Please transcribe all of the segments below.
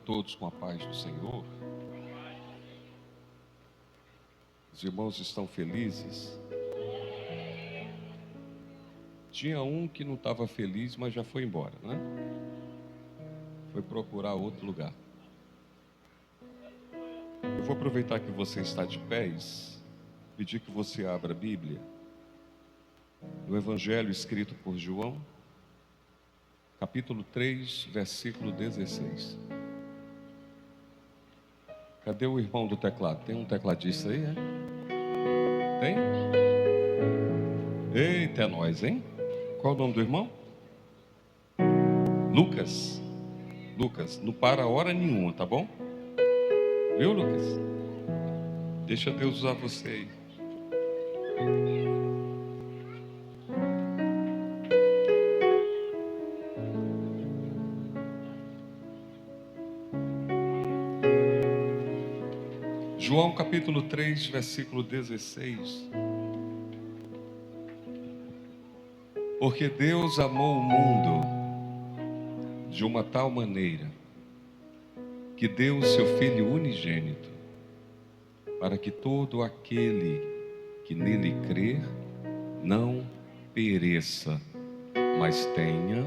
todos com a paz do Senhor. Os irmãos estão felizes? Tinha um que não estava feliz, mas já foi embora, né? Foi procurar outro lugar. Eu vou aproveitar que você está de pés, pedir que você abra a Bíblia no Evangelho escrito por João, capítulo 3, versículo 16. Cadê o irmão do teclado? Tem um tecladista aí, é? Tem? Eita, é nós, hein? Qual o nome do irmão? Lucas. Lucas, não para hora nenhuma, tá bom? Viu, Lucas? Deixa Deus usar você aí. João capítulo 3, versículo 16. Porque Deus amou o mundo de uma tal maneira que deu o seu Filho unigênito, para que todo aquele que nele crer não pereça, mas tenha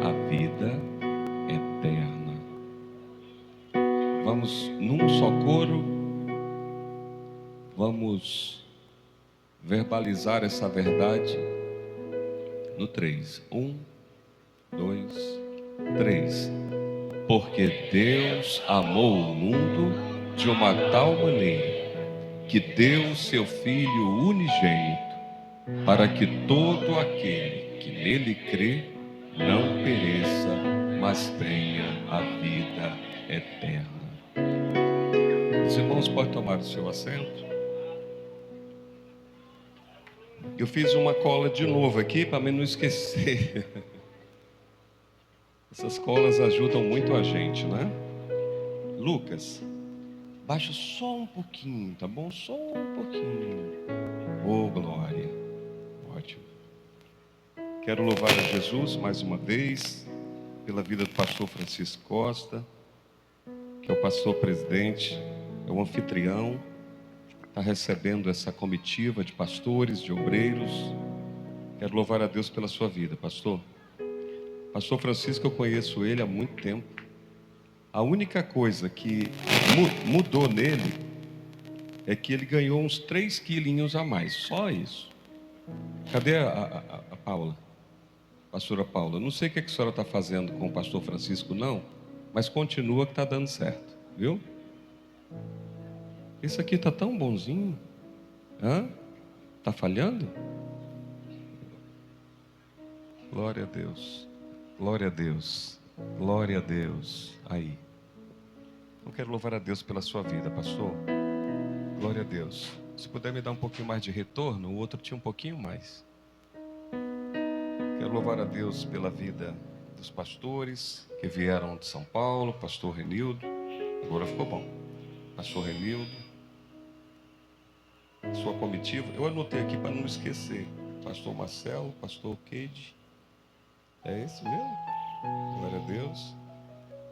a vida eterna. Vamos num só coro, vamos verbalizar essa verdade no 3. 1, 2, 3. Porque Deus amou o mundo de uma tal maneira que deu o seu Filho unigênito, para que todo aquele que nele crê não pereça, mas tenha a vida eterna. Os irmãos podem tomar o seu assento. Eu fiz uma cola de novo aqui para mim não esquecer. Essas colas ajudam muito a gente, né? Lucas, baixa só um pouquinho, tá bom? Só um pouquinho. Oh, glória. Ótimo. Quero louvar a Jesus mais uma vez pela vida do pastor Francisco Costa, que é o pastor presidente, é o anfitrião, está recebendo essa comitiva de pastores, de obreiros. Quero louvar a Deus pela sua vida, pastor. Pastor Francisco, eu conheço ele há muito tempo. A única coisa que mudou nele é que ele ganhou uns 3 quilinhos a mais, só isso. Cadê a Paula? Pastora Paula, não sei o que a senhora está fazendo com o pastor Francisco, não, mas continua que está dando certo, viu? Isso aqui está tão bonzinho. Hã? Está falhando? Glória a Deus. Glória a Deus. Glória a Deus. Aí. Eu quero louvar a Deus pela sua vida, pastor. Glória a Deus. Se puder me dar um pouquinho mais de retorno, o outro tinha um pouquinho mais. Quero louvar a Deus pela vida dos pastores que vieram de São Paulo, pastor Renildo. Agora ficou bom. Pastor Renildo. Sua comitiva. Eu anotei aqui para não esquecer. Pastor Marcelo, pastor Keide. É esse mesmo? Glória a Deus.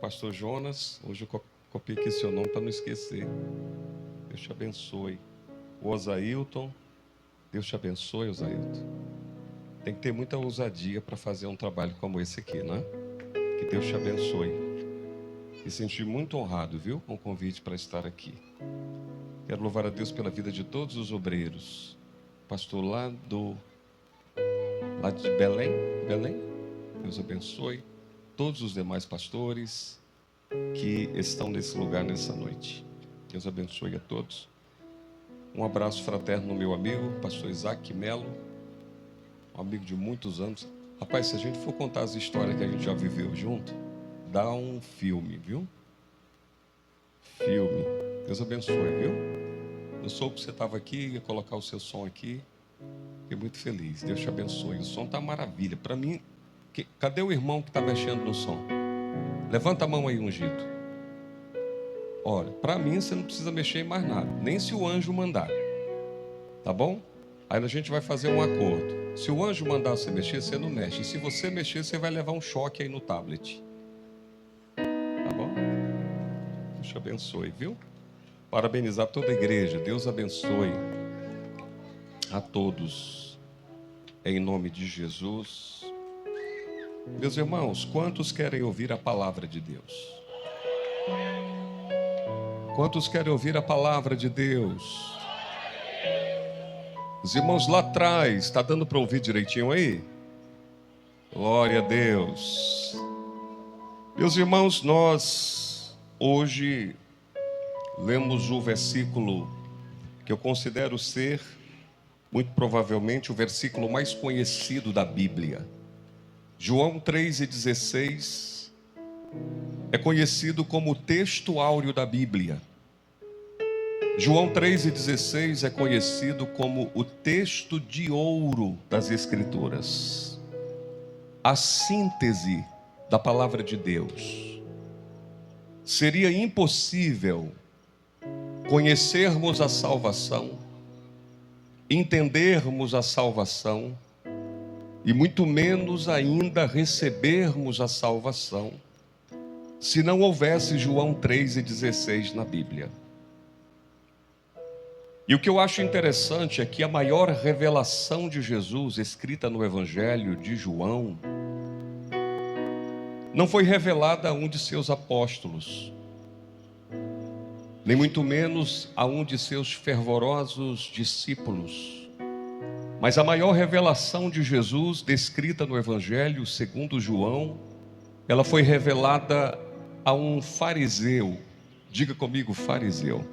Pastor Jonas. Hoje eu copiei aqui seu nome para não esquecer. Deus te abençoe. O Osailton. Deus te abençoe, Osailton. Tem que ter muita ousadia para fazer um trabalho como esse aqui, né? Que Deus te abençoe. Me senti muito honrado, viu? Com o convite para estar aqui. Quero louvar a Deus pela vida de todos os obreiros. Pastor lá de Belém. Deus abençoe. Todos os demais pastores que estão nesse lugar nessa noite. Deus abençoe a todos. Um abraço fraterno no meu amigo, pastor Isaac Melo. Um amigo de muitos anos. Rapaz, se a gente for contar as histórias que a gente já viveu junto, dá um filme, viu? Filme. Deus abençoe, viu? Eu soube que você estava aqui, ia colocar o seu som aqui. Fiquei muito feliz. Deus te abençoe. O som está maravilha. Para mim, cadê o irmão que está mexendo no som? Levanta a mão aí, ungido. Olha, para mim você não precisa mexer em mais nada, nem se o anjo mandar. Tá bom? Aí a gente vai fazer um acordo. Se o anjo mandar você mexer, você não mexe. E se você mexer, você vai levar um choque aí no tablet. Tá bom? te abençoe, viu? Parabenizar toda a igreja. Deus abençoe a todos, em nome de Jesus. Meus irmãos, quantos querem ouvir a palavra de Deus? Quantos querem ouvir a palavra de Deus? Os irmãos lá atrás, está dando para ouvir direitinho aí? Glória a Deus. Meus irmãos, nós hoje lemos o versículo que eu considero ser, muito provavelmente, o versículo mais conhecido da Bíblia. João 3,16 é conhecido como o texto áureo da Bíblia. João 3,16 é conhecido como o texto de ouro das Escrituras. A síntese da palavra de Deus. Seria impossível conhecermos a salvação, entendermos a salvação, e muito menos ainda recebermos a salvação, se não houvesse João 3,16 na Bíblia. E o que eu acho interessante é que a maior revelação de Jesus, escrita no Evangelho de João, não foi revelada a um de seus apóstolos, nem muito menos a um de seus fervorosos discípulos, mas a maior revelação de Jesus, descrita no Evangelho segundo João, ela foi revelada a um fariseu. Diga comigo, fariseu.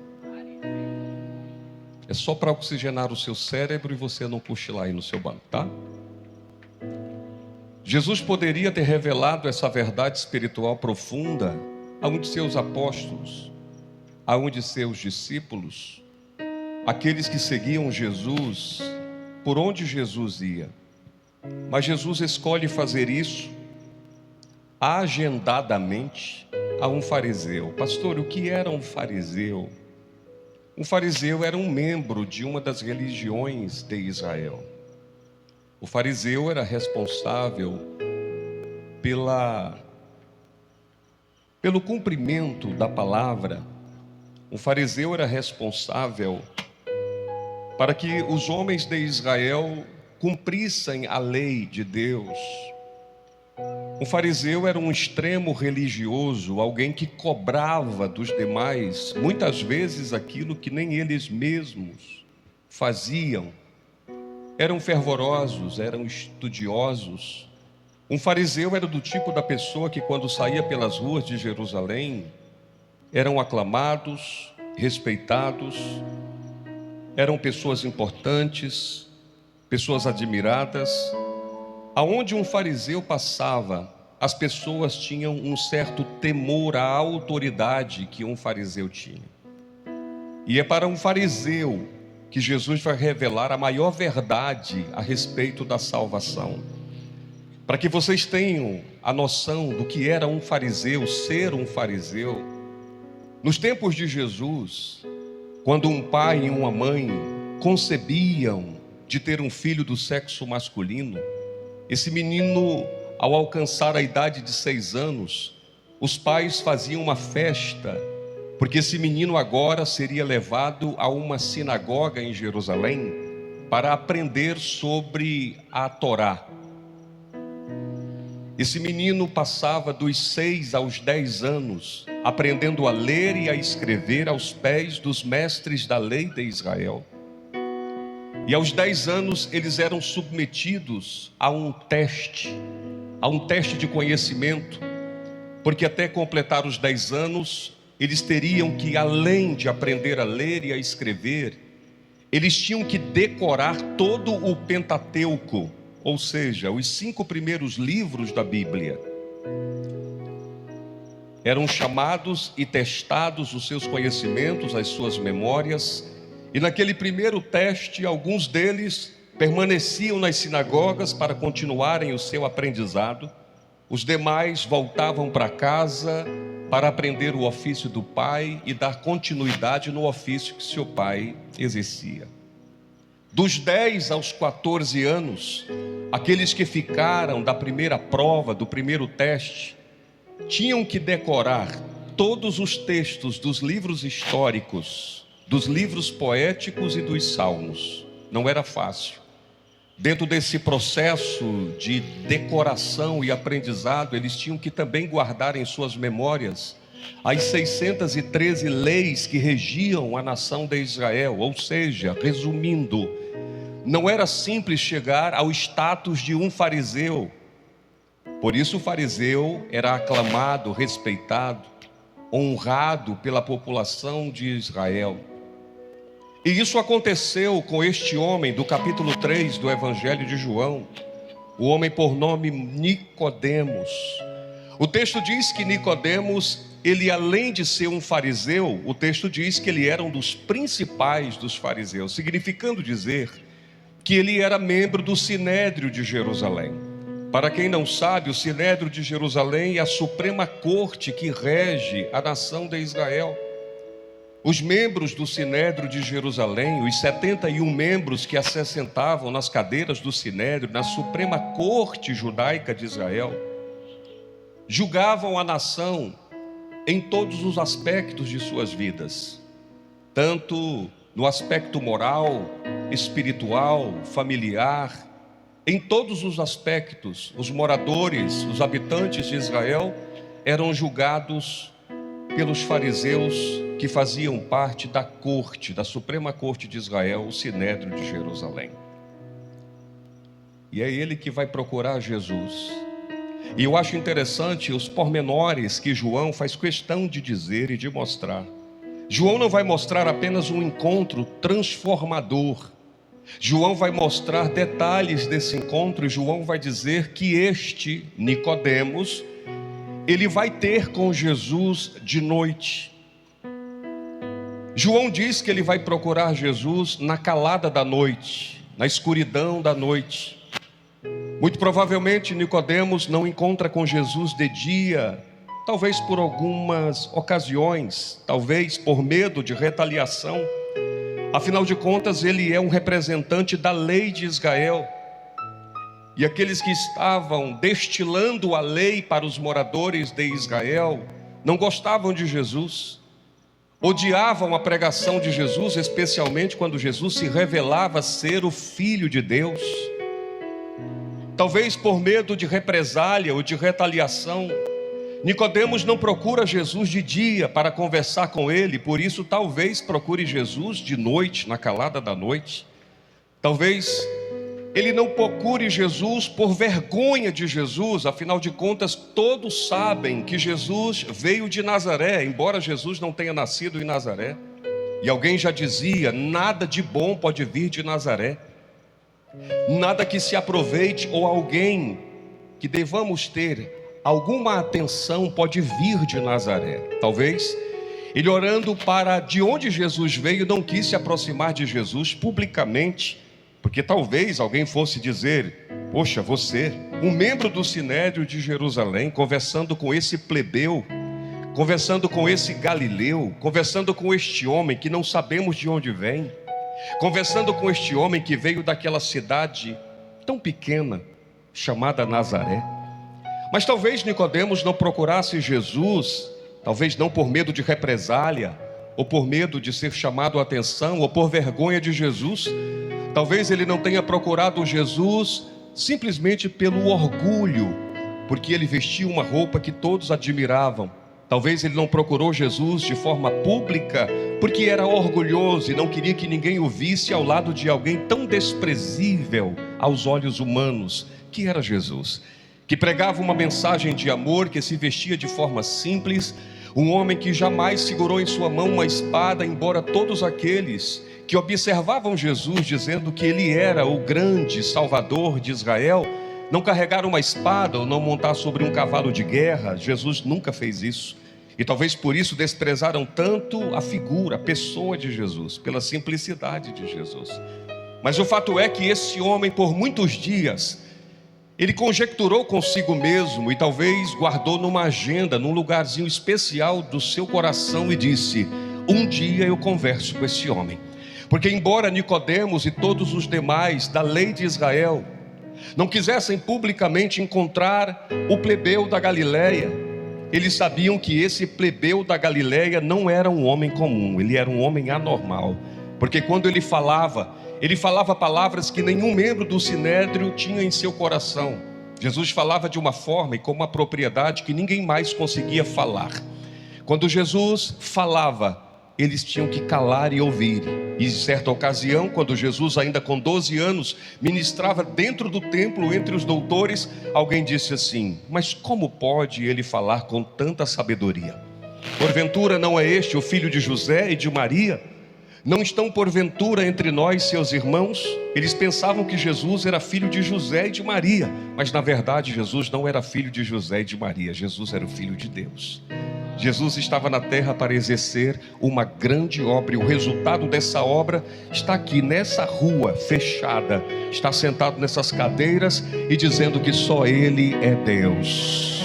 É só para oxigenar o seu cérebro e você não cochilar aí no seu banco, tá? Jesus poderia ter revelado essa verdade espiritual profunda a um de seus apóstolos, a um de seus discípulos, aqueles que seguiam Jesus por onde Jesus ia. Mas Jesus escolhe fazer isso agendadamente a um fariseu. Pastor, o que era um fariseu? Um fariseu era um membro de uma das religiões de Israel. O fariseu era responsável pelo cumprimento da palavra. O fariseu era responsável para que os homens de Israel cumprissem a lei de Deus. O fariseu era um extremo religioso, alguém que cobrava dos demais, muitas vezes aquilo que nem eles mesmos faziam. Eram fervorosos, eram estudiosos. Um fariseu era do tipo da pessoa que, quando saía pelas ruas de Jerusalém, eram aclamados, respeitados, eram pessoas importantes, pessoas admiradas. Aonde um fariseu passava, as pessoas tinham um certo temor à autoridade que um fariseu tinha. E é para um fariseu que Jesus vai revelar a maior verdade a respeito da salvação. Para que vocês tenham a noção do que era um fariseu, ser um fariseu. Nos tempos de Jesus, quando um pai e uma mãe concebiam de ter um filho do sexo masculino, esse menino, ao alcançar a idade de 6 anos, os pais faziam uma festa, porque esse menino agora seria levado a uma sinagoga em Jerusalém para aprender sobre a Torá. Esse menino passava dos 6 aos 10 anos, aprendendo a ler e a escrever aos pés dos mestres da lei de Israel. E aos 10 anos eles eram submetidos a um teste de conhecimento, porque até completar os 10 anos, eles teriam que, além de aprender a ler e a escrever, eles tinham que decorar todo o Pentateuco, ou seja, os 5 primeiros livros da Bíblia. Eram chamados e testados os seus conhecimentos, as suas memórias. E naquele primeiro teste, alguns deles permaneciam nas sinagogas para continuarem o seu aprendizado. Os demais voltavam para casa para aprender o ofício do pai e dar continuidade no ofício que seu pai exercia. Dos 10 aos 14 anos, aqueles que ficaram da primeira prova, do primeiro teste, tinham que decorar todos os textos dos livros históricos, dos livros poéticos e dos salmos. Não era fácil. Dentro desse processo de decoração e aprendizado, eles tinham que também guardar em suas memórias as 613 leis que regiam a nação de Israel. Ou seja, resumindo, não era simples chegar ao status de um fariseu. Por isso o fariseu era aclamado, respeitado, honrado pela população de Israel. E isso aconteceu com este homem do capítulo 3 do Evangelho de João, o homem por nome Nicodemos. O texto diz que Nicodemos, ele além de ser um fariseu, o texto diz que ele era um dos principais dos fariseus, significando dizer que ele era membro do Sinédrio de Jerusalém. Para quem não sabe, o Sinédrio de Jerusalém é a suprema corte que rege a nação de Israel. Os membros do Sinédrio de Jerusalém, os 71 membros que se assentavam nas cadeiras do Sinédrio, na suprema corte judaica de Israel, julgavam a nação em todos os aspectos de suas vidas, tanto no aspecto moral, espiritual, familiar, em todos os aspectos. Os moradores, os habitantes de Israel eram julgados pelos fariseus que faziam parte da corte, da suprema corte de Israel, o Sinédrio de Jerusalém. E é ele que vai procurar Jesus. E eu acho interessante os pormenores que João faz questão de dizer e de mostrar. João não vai mostrar apenas um encontro transformador. João vai mostrar detalhes desse encontro, e João vai dizer que este Nicodemos, ele vai ter com Jesus de noite. João diz que ele vai procurar Jesus na calada da noite, na escuridão da noite. Muito provavelmente Nicodemos não encontra com Jesus de dia, talvez por algumas ocasiões, talvez por medo de retaliação. Afinal de contas, ele é um representante da lei de Israel. E aqueles que estavam destilando a lei para os moradores de Israel não gostavam de Jesus, odiavam a pregação de Jesus, especialmente quando Jesus se revelava ser o Filho de Deus. Talvez por medo de represália ou de retaliação, Nicodemos não procura Jesus de dia para conversar com ele, por isso talvez procure Jesus de noite, na calada da noite. Talvez ele não procure Jesus por vergonha de Jesus, afinal de contas todos sabem que Jesus veio de Nazaré, embora Jesus não tenha nascido em Nazaré. E alguém já dizia, nada de bom pode vir de Nazaré, nada que se aproveite ou alguém que devamos ter alguma atenção pode vir de Nazaré. Talvez ele, orando para de onde Jesus veio, não quis se aproximar de Jesus publicamente, porque talvez alguém fosse dizer, poxa, você, um membro do Sinédrio de Jerusalém, conversando com esse plebeu, conversando com esse galileu, conversando com este homem que não sabemos de onde vem, conversando com este homem que veio daquela cidade tão pequena, chamada Nazaré. Mas talvez Nicodemos não procurasse Jesus, talvez não por medo de represália, ou por medo de ser chamado a atenção, ou por vergonha de Jesus. Talvez ele não tenha procurado Jesus simplesmente pelo orgulho, porque ele vestia uma roupa que todos admiravam. Talvez ele não procurou Jesus de forma pública, porque era orgulhoso e não queria que ninguém o visse ao lado de alguém tão desprezível aos olhos humanos, que era Jesus, que pregava uma mensagem de amor, que se vestia de forma simples, um homem que jamais segurou em sua mão uma espada, embora todos aqueles que observavam Jesus dizendo que ele era o grande Salvador de Israel, não carregar uma espada ou não montar sobre um cavalo de guerra. Jesus nunca fez isso. E talvez por isso desprezaram tanto a figura, a pessoa de Jesus, pela simplicidade de Jesus. Mas o fato é que esse homem, por muitos dias, ele conjecturou consigo mesmo e talvez guardou numa agenda, num lugarzinho especial do seu coração e disse, um dia eu converso com esse homem. Porque embora Nicodemos e todos os demais da lei de Israel não quisessem publicamente encontrar o plebeu da Galileia, Eles sabiam que esse plebeu da Galileia não era um homem comum, ele era um homem anormal, porque quando ele falava palavras que nenhum membro do sinédrio tinha em seu coração. Jesus falava de uma forma e com uma propriedade que ninguém mais conseguia falar. Quando Jesus falava, eles tinham que calar e ouvir. E em certa ocasião, quando Jesus, ainda com 12 anos, ministrava dentro do templo entre os doutores, alguém disse assim: mas como pode ele falar com tanta sabedoria? Porventura não é este o filho de José e de Maria? Não estão porventura entre nós seus irmãos? Eles pensavam que Jesus era filho de José e de Maria, mas na verdade Jesus não era filho de José e de Maria. Jesus era o filho de Deus. Jesus estava na terra para exercer uma grande obra, e o resultado dessa obra está aqui, nessa rua fechada. Está sentado nessas cadeiras e dizendo que só Ele é Deus.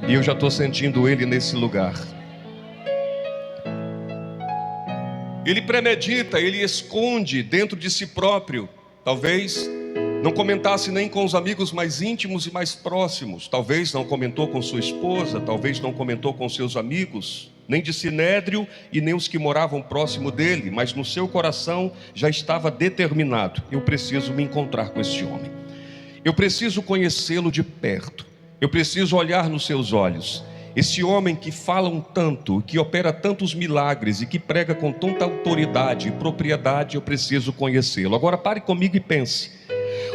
E eu já estou sentindo Ele nesse lugar. Ele premedita, ele esconde dentro de si próprio. Talvez não comentasse nem com os amigos mais íntimos e mais próximos. Talvez não comentou com sua esposa, talvez não comentou com seus amigos, nem de sinédrio e nem os que moravam próximo dele. Mas no seu coração já estava determinado: eu preciso me encontrar com este homem. Eu preciso conhecê-lo de perto. Eu preciso olhar nos seus olhos. Esse homem que fala um tanto, que opera tantos milagres e que prega com tanta autoridade e propriedade, eu preciso conhecê-lo. Agora pare comigo e pense.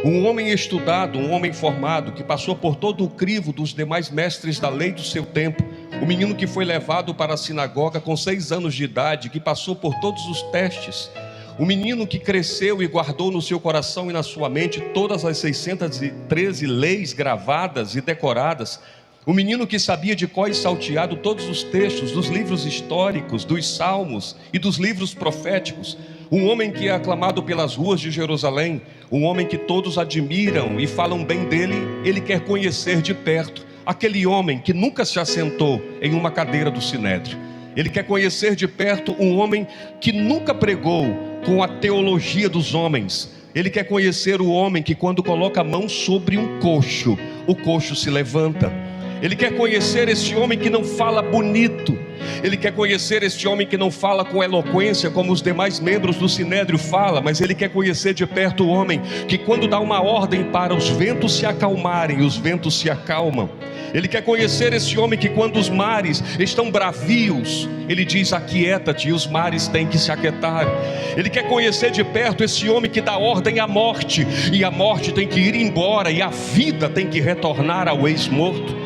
Um homem estudado, um homem formado, que passou por todo o crivo dos demais mestres da lei do seu tempo. O menino que foi levado para a sinagoga com 6 anos de idade, que passou por todos os testes. O menino que cresceu e guardou no seu coração e na sua mente todas as 613 leis gravadas e decoradas. O menino que sabia de cor e salteado todos os textos dos livros históricos, dos salmos e dos livros proféticos. Um homem que é aclamado pelas ruas de Jerusalém. Um homem que todos admiram e falam bem dele. Ele quer conhecer de perto aquele homem que nunca se assentou em uma cadeira do sinédrio. Ele quer conhecer de perto um homem que nunca pregou com a teologia dos homens. Ele quer conhecer o homem que, quando coloca a mão sobre um coxo, o coxo se levanta. Ele quer conhecer esse homem que não fala bonito. Ele quer conhecer esse homem que não fala com eloquência como os demais membros do sinédrio falam. Mas ele quer conhecer de perto o homem que, quando dá uma ordem para os ventos se acalmarem, os ventos se acalmam. Ele quer conhecer esse homem que, quando os mares estão bravios, ele diz: aquieta-te, e os mares têm que se aquietar. Ele quer conhecer de perto esse homem que dá ordem à morte, e a morte tem que ir embora, e a vida tem que retornar ao ex-morto.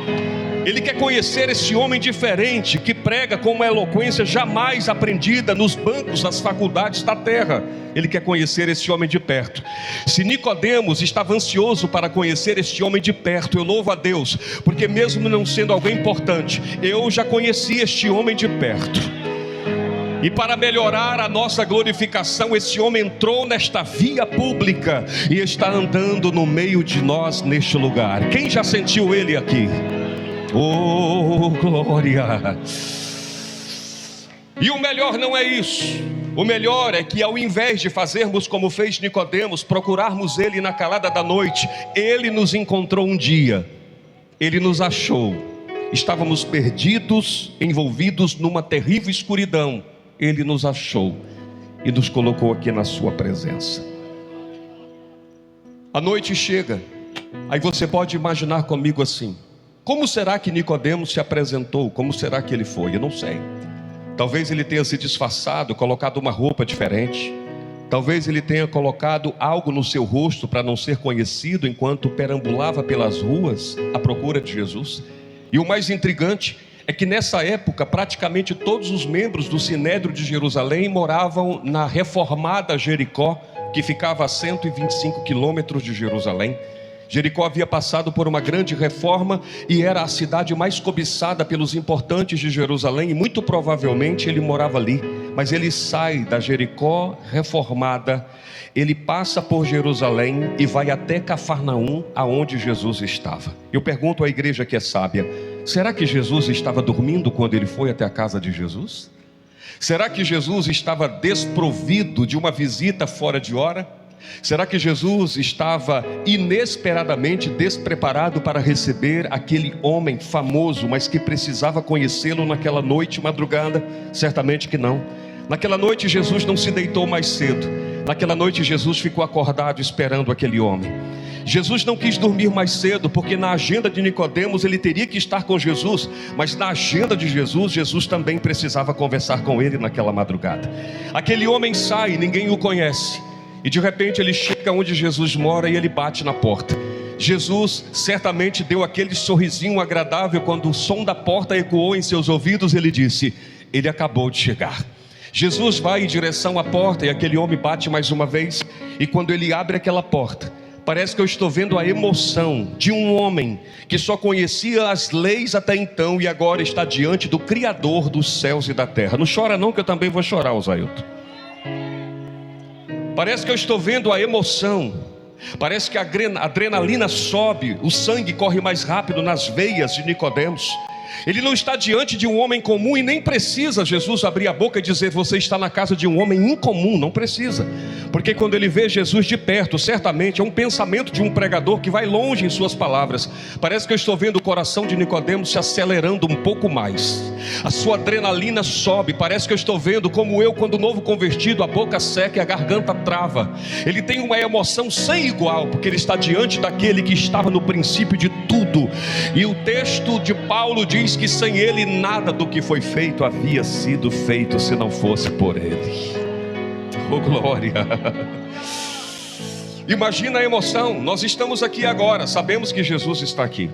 Ele quer conhecer esse homem diferente, que prega com uma eloquência jamais aprendida nos bancos das faculdades da terra. Ele quer conhecer esse homem de perto. Se Nicodemos estava ansioso para conhecer este homem de perto, eu louvo a Deus, porque mesmo não sendo alguém importante, eu já conheci este homem de perto. E para melhorar a nossa glorificação, esse homem entrou nesta via pública e está andando no meio de nós neste lugar. Quem já sentiu ele aqui? Oh, glória! E o melhor não é isso. O melhor é que, ao invés de fazermos como fez Nicodemos, procurarmos ele na calada da noite, ele nos encontrou um dia. Ele nos achou. Estávamos perdidos, envolvidos numa terrível escuridão. Ele nos achou e nos colocou aqui na sua presença. A noite chega. Aí você pode imaginar comigo assim: como será que Nicodemos se apresentou? Como será que ele foi? Eu não sei. Talvez ele tenha se disfarçado, colocado uma roupa diferente. Talvez ele tenha colocado algo no seu rosto para não ser conhecido enquanto perambulava pelas ruas à procura de Jesus. E o mais intrigante é que nessa época praticamente todos os membros do Sinédrio de Jerusalém moravam na reformada Jericó, que ficava a 125 quilômetros de Jerusalém. Jericó havia passado por uma grande reforma e era a cidade mais cobiçada pelos importantes de Jerusalém, e muito provavelmente ele morava ali. Mas ele sai da Jericó reformada, ele passa por Jerusalém e vai até Cafarnaum, aonde Jesus estava. Eu pergunto à igreja que é sábia: será que Jesus estava dormindo quando ele foi até a casa de Jesus? Será que Jesus estava desprovido de uma visita fora de hora? Será que Jesus estava inesperadamente despreparado para receber aquele homem famoso, mas que precisava conhecê-lo naquela noite madrugada? Certamente que não. Naquela noite Jesus não se deitou mais cedo. Naquela noite Jesus ficou acordado esperando aquele homem. Jesus não quis dormir mais cedo, porque na agenda de Nicodemos ele teria que estar com Jesus, mas na agenda de Jesus, Jesus também precisava conversar com ele naquela madrugada. Aquele homem sai, ninguém o conhece, e de repente ele chega onde Jesus mora e ele bate na porta. Jesus certamente deu aquele sorrisinho agradável quando o som da porta ecoou em seus ouvidos. Ele disse: ele acabou de chegar. Jesus vai em direção à porta e aquele homem bate mais uma vez, e quando ele abre aquela porta, parece que eu estou vendo a emoção de um homem que só conhecia as leis até então e agora está diante do Criador dos céus e da terra. Não chora não, que eu também vou chorar, Osailton. Parece que eu estou vendo a emoção. Parece que a adrenalina sobe, o sangue corre mais rápido nas veias de Nicodemos. Ele não está diante de um homem comum e nem precisa Jesus abrir a boca e dizer: você está na casa de um homem incomum. Não precisa, porque quando ele vê Jesus de perto, certamente é um pensamento de um pregador que vai longe em suas palavras. Parece que eu estou vendo o coração de Nicodemos se acelerando um pouco mais. A sua adrenalina sobe. Parece que eu estou vendo como eu, quando novo convertido, a boca seca e a garganta trava. Ele tem uma emoção sem igual, porque ele está diante daquele que estava no princípio de tudo. E o texto de Paulo diz que sem ele nada do que foi feito havia sido feito se não fosse por ele. Oh glória! Imagina a emoção. Nós estamos aqui agora, sabemos que Jesus está aqui,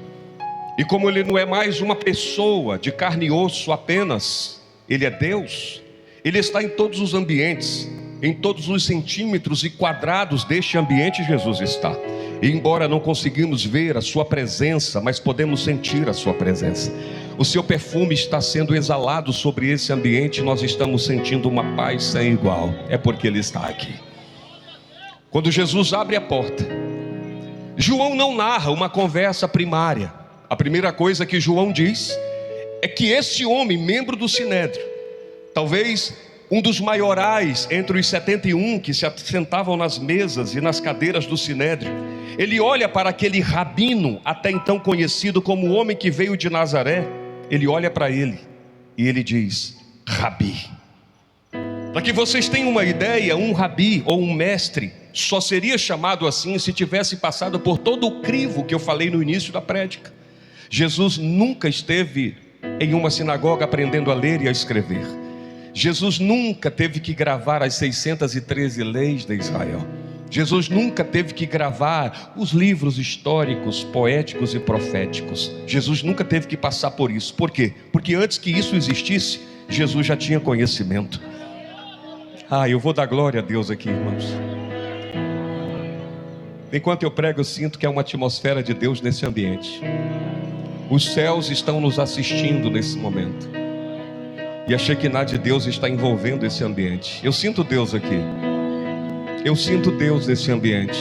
e como ele não é mais uma pessoa de carne e osso apenas, ele é Deus. Ele está em todos os ambientes, em todos os centímetros e quadrados deste ambiente Jesus está. E embora não conseguimos ver a sua presença, mas podemos sentir a sua presença. O seu perfume está sendo exalado sobre esse ambiente. Nós estamos sentindo uma paz sem igual. É porque ele está aqui. Quando Jesus abre a porta, João não narra uma conversa primária. A primeira coisa que João diz é que esse homem, membro do Sinédrio, talvez um dos maiorais entre os 71 que se assentavam nas mesas e nas cadeiras do Sinédrio, ele olha para aquele rabino, até então conhecido como o homem que veio de Nazaré. Ele olha para ele e ele diz: Rabi. Para que vocês tenham uma ideia, um rabi ou um mestre só seria chamado assim se tivesse passado por todo o crivo que eu falei no início da prédica. Jesus nunca esteve em uma sinagoga aprendendo a ler e a escrever. Jesus nunca teve que gravar as 613 leis de Israel. Jesus nunca teve que gravar os livros históricos, poéticos e proféticos. Jesus nunca teve que passar por isso. Por quê? Porque antes que isso existisse, Jesus já tinha conhecimento. Eu vou dar glória a Deus aqui, irmãos. Enquanto eu prego, eu sinto que há uma atmosfera de Deus nesse ambiente. Os céus estão nos assistindo nesse momento, e a Shekinah de Deus está envolvendo esse ambiente. Eu sinto Deus aqui. Eu sinto Deus nesse ambiente.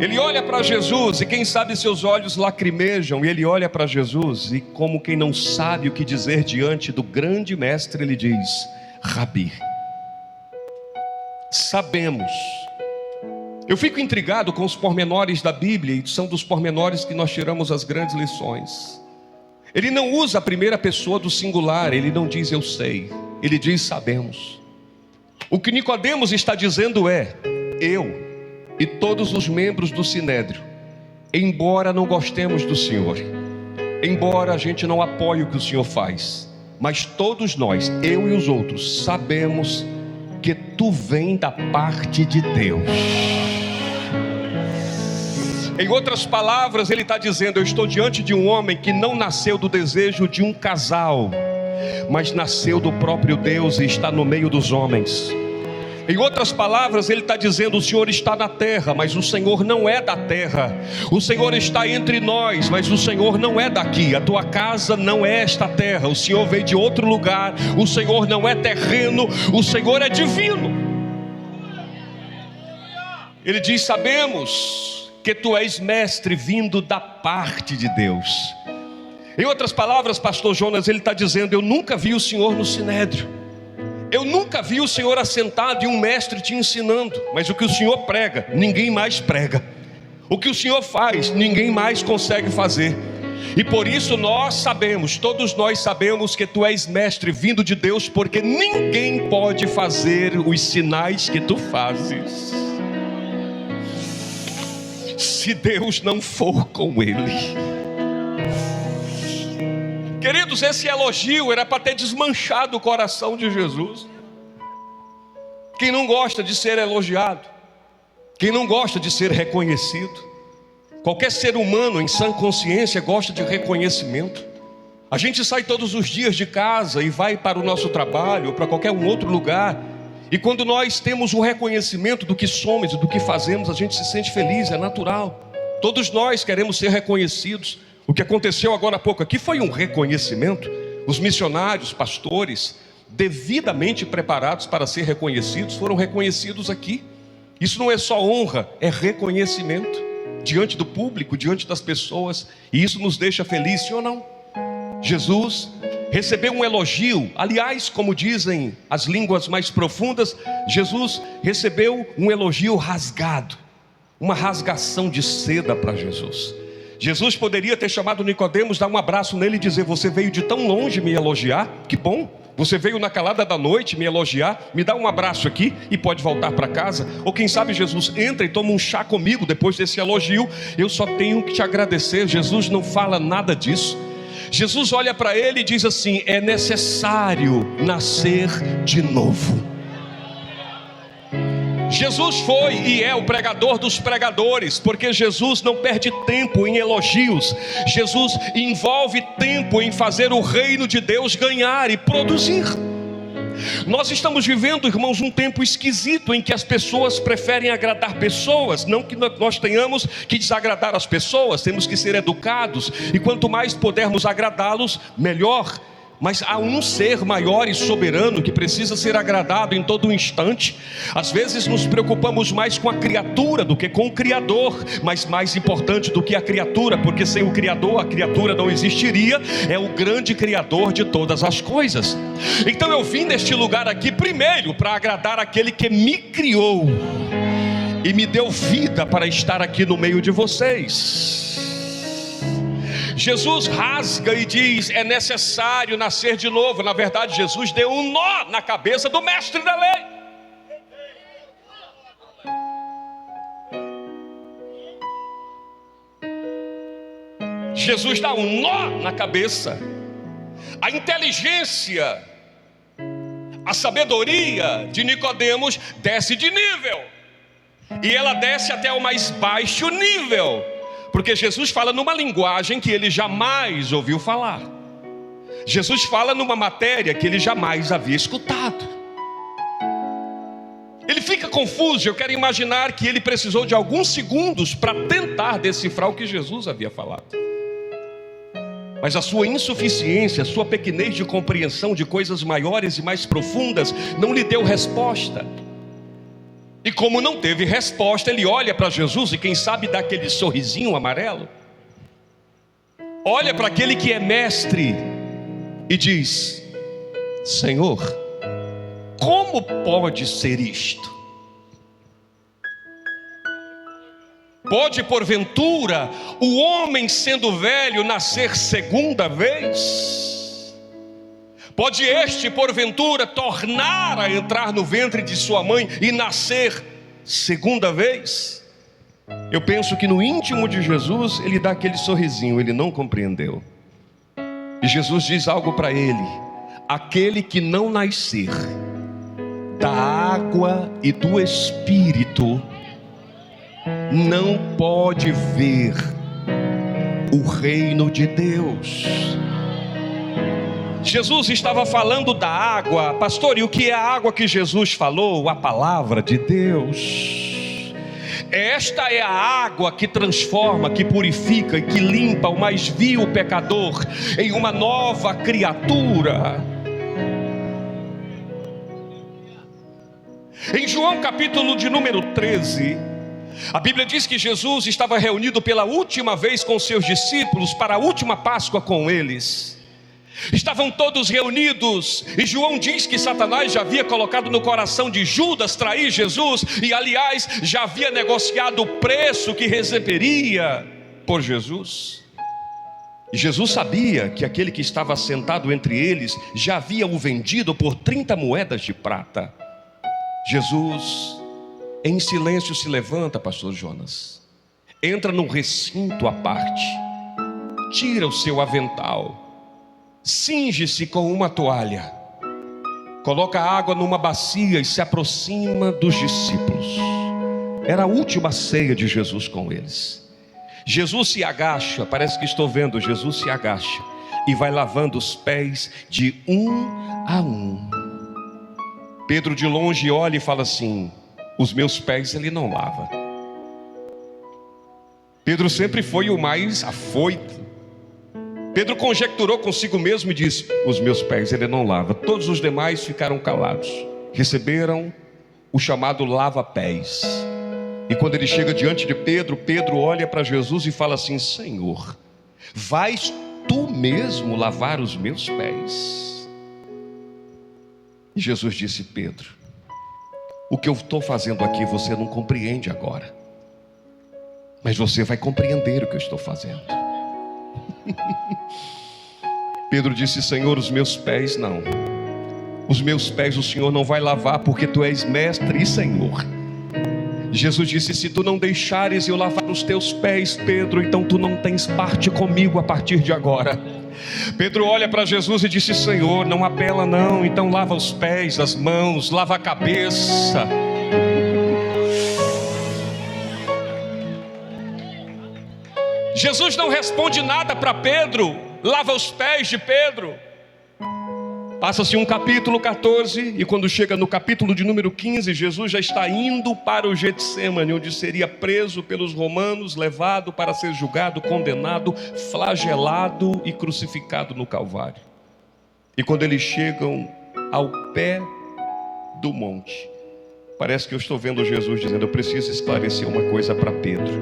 Ele olha para Jesus e quem sabe seus olhos lacrimejam. E ele olha para Jesus e como quem não sabe o que dizer diante do grande mestre, ele diz: Rabi. Sabemos. Eu fico intrigado com os pormenores da Bíblia, e são dos pormenores que nós tiramos as grandes lições. Ele não usa a primeira pessoa do singular. Ele não diz eu sei, ele diz sabemos. O que Nicodemos está dizendo é: eu e todos os membros do Sinédrio, embora não gostemos do Senhor, embora a gente não apoie o que o Senhor faz, mas todos nós, eu e os outros, sabemos que tu vem da parte de Deus. Em outras palavras, ele está dizendo: eu estou diante de um homem que não nasceu do desejo de um casal, mas nasceu do próprio Deus e está no meio dos homens. Em outras palavras, ele está dizendo: o Senhor está na terra, mas o Senhor não é da terra. O Senhor está entre nós, mas o Senhor não é daqui. A tua casa não é esta terra. O Senhor veio de outro lugar. O Senhor não é terreno, o Senhor é divino. Ele diz: sabemos que tu és mestre vindo da parte de Deus. Em outras palavras, pastor Jonas, ele está dizendo: eu nunca vi o Senhor no Sinédrio. Eu nunca vi o Senhor assentado e um mestre te ensinando, mas o que o Senhor prega, ninguém mais prega. O que o Senhor faz, ninguém mais consegue fazer. E por isso nós sabemos, todos nós sabemos que tu és mestre vindo de Deus, porque ninguém pode fazer os sinais que tu fazes se Deus não for com ele. Queridos, esse elogio era para ter desmanchado o coração de Jesus. Quem não gosta de ser elogiado? Quem não gosta de ser reconhecido? Qualquer ser humano em sã consciência gosta de reconhecimento. A gente sai todos os dias de casa e vai para o nosso trabalho ou para qualquer outro lugar, e quando nós temos o reconhecimento do que somos e do que fazemos, a gente se sente feliz, é natural. Todos nós queremos ser reconhecidos. O que aconteceu agora há pouco aqui foi um reconhecimento. Os missionários, pastores, devidamente preparados para ser reconhecidos, foram reconhecidos aqui. Isso não é só honra, é reconhecimento diante do público, diante das pessoas, e isso nos deixa felizes, sim ou não? Jesus recebeu um elogio. Aliás, como dizem as línguas mais profundas, Jesus recebeu um elogio rasgado, uma rasgação de seda para Jesus. Jesus poderia ter chamado Nicodemos, dar um abraço nele e dizer: você veio de tão longe me elogiar, que bom. Você veio na calada da noite me elogiar, me dá um abraço aqui e pode voltar para casa. Ou quem sabe Jesus entra e toma um chá comigo depois desse elogio. Eu só tenho que te agradecer. Jesus não fala nada disso. Jesus olha para ele e diz assim: é necessário nascer de novo. Jesus foi e é o pregador dos pregadores, porque Jesus não perde tempo em elogios. Jesus envolve tempo em fazer o reino de Deus ganhar e produzir. Nós estamos vivendo, irmãos, um tempo esquisito em que as pessoas preferem agradar pessoas. Não que nós tenhamos que desagradar as pessoas, temos que ser educados, e quanto mais pudermos agradá-los, melhor. Mas há um ser maior e soberano que precisa ser agradado em todo instante. Às vezes nos preocupamos mais com a criatura do que com o Criador. Mas mais importante do que a criatura, porque sem o Criador a criatura não existiria, é o grande Criador de todas as coisas. Então eu vim neste lugar aqui primeiro para agradar aquele que me criou e me deu vida para estar aqui no meio de vocês. Jesus rasga e diz: é necessário nascer de novo. Na verdade, Jesus deu um nó na cabeça do mestre da lei. Jesus dá um nó na cabeça. A inteligência, a sabedoria de Nicodemos desce de nível, e ela desce até o mais baixo nível, porque Jesus fala numa linguagem que ele jamais ouviu falar. Jesus fala numa matéria que ele jamais havia escutado. Ele fica confuso. Eu quero imaginar que ele precisou de alguns segundos para tentar decifrar o que Jesus havia falado. Mas a sua insuficiência, a sua pequenez de compreensão de coisas maiores e mais profundas não lhe deu resposta. E como não teve resposta, ele olha para Jesus e quem sabe dá aquele sorrisinho amarelo. Olha para aquele que é mestre e diz: Senhor, como pode ser isto? Pode porventura o homem sendo velho nascer segunda vez? Pode este porventura tornar a entrar no ventre de sua mãe e nascer segunda vez? Eu penso que no íntimo de Jesus ele dá aquele sorrisinho, ele não compreendeu. E Jesus diz algo para ele: aquele que não nascer da água e do Espírito não pode ver o reino de Deus. Jesus estava falando da água, pastor, e o que é a água que Jesus falou? A palavra de Deus. Esta é a água que transforma, que purifica e que limpa o mais vil pecador em uma nova criatura. Em João capítulo de número 13, a Bíblia diz que Jesus estava reunido pela última vez com seus discípulos para a última Páscoa com eles. Estavam todos reunidos, e João diz que Satanás já havia colocado no coração de Judas trair Jesus, e aliás, já havia negociado o preço que receberia por Jesus. E Jesus sabia que aquele que estava sentado entre eles já havia o vendido por 30 moedas de prata. Jesus, em silêncio, se levanta, pastor Jonas, entra num recinto à parte, tira o seu avental, cinge-se com uma toalha, coloca água numa bacia e se aproxima dos discípulos. Era a última ceia de Jesus com eles. Jesus se agacha, parece que estou vendo, Jesus se agacha e vai lavando os pés de um a um. Pedro de longe olha e fala assim: os meus pés ele não lava. Pedro sempre foi o mais afoito. Pedro conjecturou consigo mesmo e disse: os meus pés ele não lava. Todos os demais ficaram calados, receberam o chamado lava-pés. E quando ele chega diante de Pedro, Pedro olha para Jesus e fala assim: Senhor, vais tu mesmo lavar os meus pés? E Jesus disse: Pedro, o que eu estou fazendo aqui você não compreende agora, mas você vai compreender o que eu estou fazendo. Pedro disse: Senhor, os meus pés não. Os meus pés o Senhor não vai lavar, porque tu és mestre e Senhor. Jesus disse: se tu não deixares eu lavar os teus pés, Pedro, então tu não tens parte comigo a partir de agora. Pedro olha para Jesus e disse: Senhor, não apela não, então lava os pés, as mãos, lava a cabeça. Jesus não responde nada para Pedro, lava os pés de Pedro. Passa-se um capítulo 14, e quando chega no capítulo de número 15, Jesus já está indo para o Getsêmani, onde seria preso pelos romanos, levado para ser julgado, condenado, flagelado e crucificado no Calvário. E quando eles chegam ao pé do monte, parece que eu estou vendo Jesus dizendo: eu preciso esclarecer uma coisa para Pedro,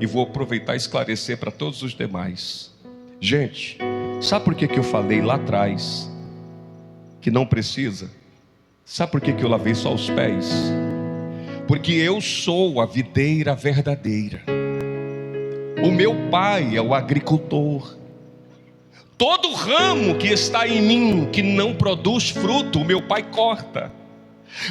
e vou aproveitar e esclarecer para todos os demais. Gente, sabe por que eu falei lá atrás que não precisa? Sabe por que eu lavei só os pés? Porque eu sou a videira verdadeira, o meu pai é o agricultor. Todo ramo que está em mim que não produz fruto, o meu pai corta.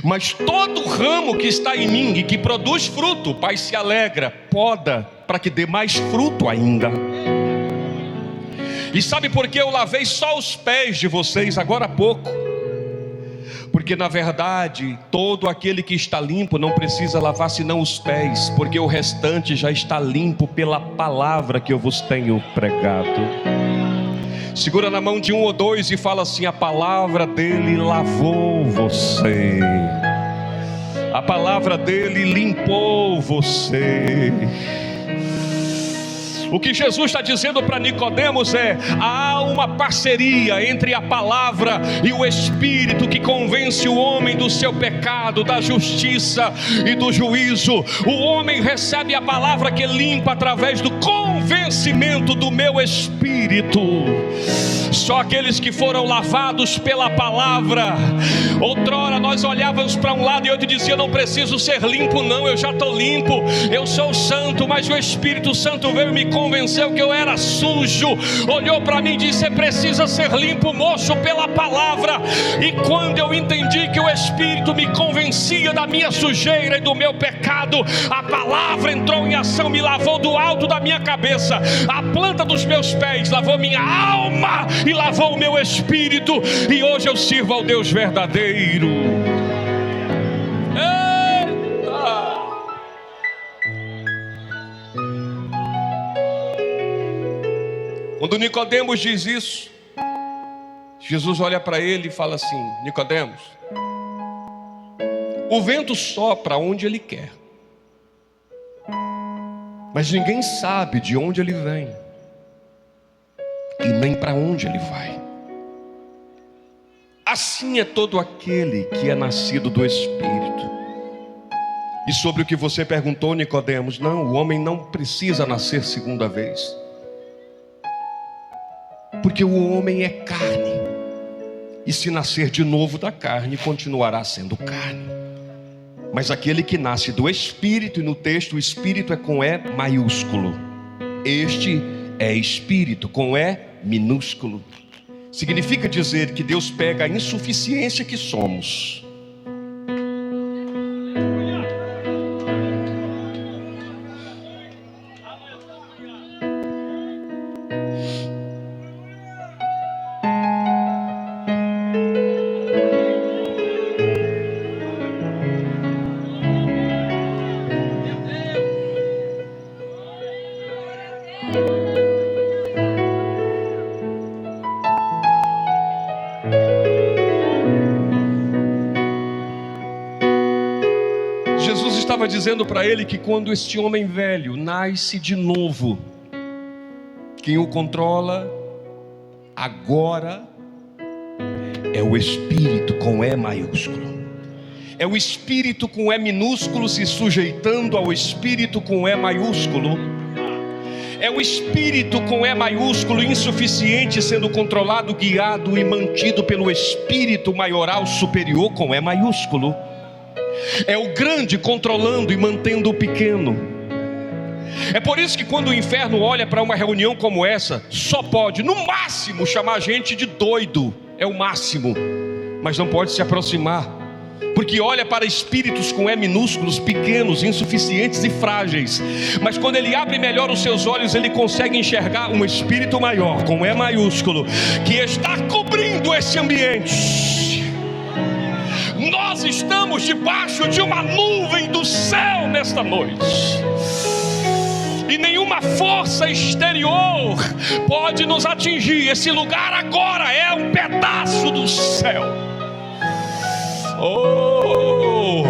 Mas todo ramo que está em mim e que produz fruto, o pai se alegra, poda, para que dê mais fruto ainda. E sabe por que eu lavei só os pés de vocês agora há pouco? Porque na verdade, todo aquele que está limpo não precisa lavar senão os pés, porque o restante já está limpo pela palavra que eu vos tenho pregado. Segura na mão de um ou dois e fala assim: a palavra dele lavou você, a palavra dele limpou você. O que Jesus está dizendo para Nicodemos é: há uma parceria entre a palavra e o Espírito que convence o homem do seu pecado, da justiça e do juízo. O homem recebe a palavra que limpa através do convencimento do meu Espírito. Só aqueles que foram lavados pela palavra. Outrora nós olhávamos para um lado e eu te dizia: não preciso ser limpo não, eu já estou limpo, eu sou santo. Mas o Espírito Santo veio e me convenceu que eu era sujo. Olhou para mim e disse: você precisa ser limpo, moço, pela palavra. E quando eu entendi que o Espírito me convencia da minha sujeira e do meu pecado, a palavra entrou em ação, me lavou do alto da minha cabeça, a planta dos meus pés, lavou minha alma e lavou o meu espírito. E hoje eu sirvo ao Deus verdadeiro. Eita! Quando Nicodemos diz isso, Jesus olha para ele e fala assim: Nicodemos, o vento sopra onde ele quer, mas ninguém sabe de onde ele vem e nem para onde ele vai. Assim é todo aquele que é nascido do Espírito. E sobre o que você perguntou, Nicodemos, não, o homem não precisa nascer segunda vez. porque o homem é carne, e se nascer de novo da carne, continuará sendo carne. Mas aquele que nasce do Espírito, e no texto o Espírito é com E maiúsculo, este é Espírito com E minúsculo. Significa dizer que Deus pega a insuficiência que somos, Jesus estava dizendo para ele que quando este homem velho nasce de novo, quem o controla agora é o Espírito com E maiúsculo. É o Espírito com E minúsculo se sujeitando ao Espírito com E maiúsculo. É o Espírito com E maiúsculo insuficiente sendo controlado, guiado e mantido pelo Espírito maioral superior com E maiúsculo. É o grande controlando e mantendo o pequeno. É por isso que quando o inferno olha para uma reunião como essa, só pode, no máximo, chamar a gente de doido. É o máximo, mas não pode se aproximar, porque olha para espíritos com E minúsculos, pequenos, insuficientes e frágeis. Mas quando ele abre melhor os seus olhos, ele consegue enxergar um espírito maior, com E maiúsculo, que está cobrindo esse ambiente. Nós estamos debaixo de uma nuvem do céu nesta noite, e nenhuma força exterior pode nos atingir. Esse lugar agora é um pedaço do céu. Oh,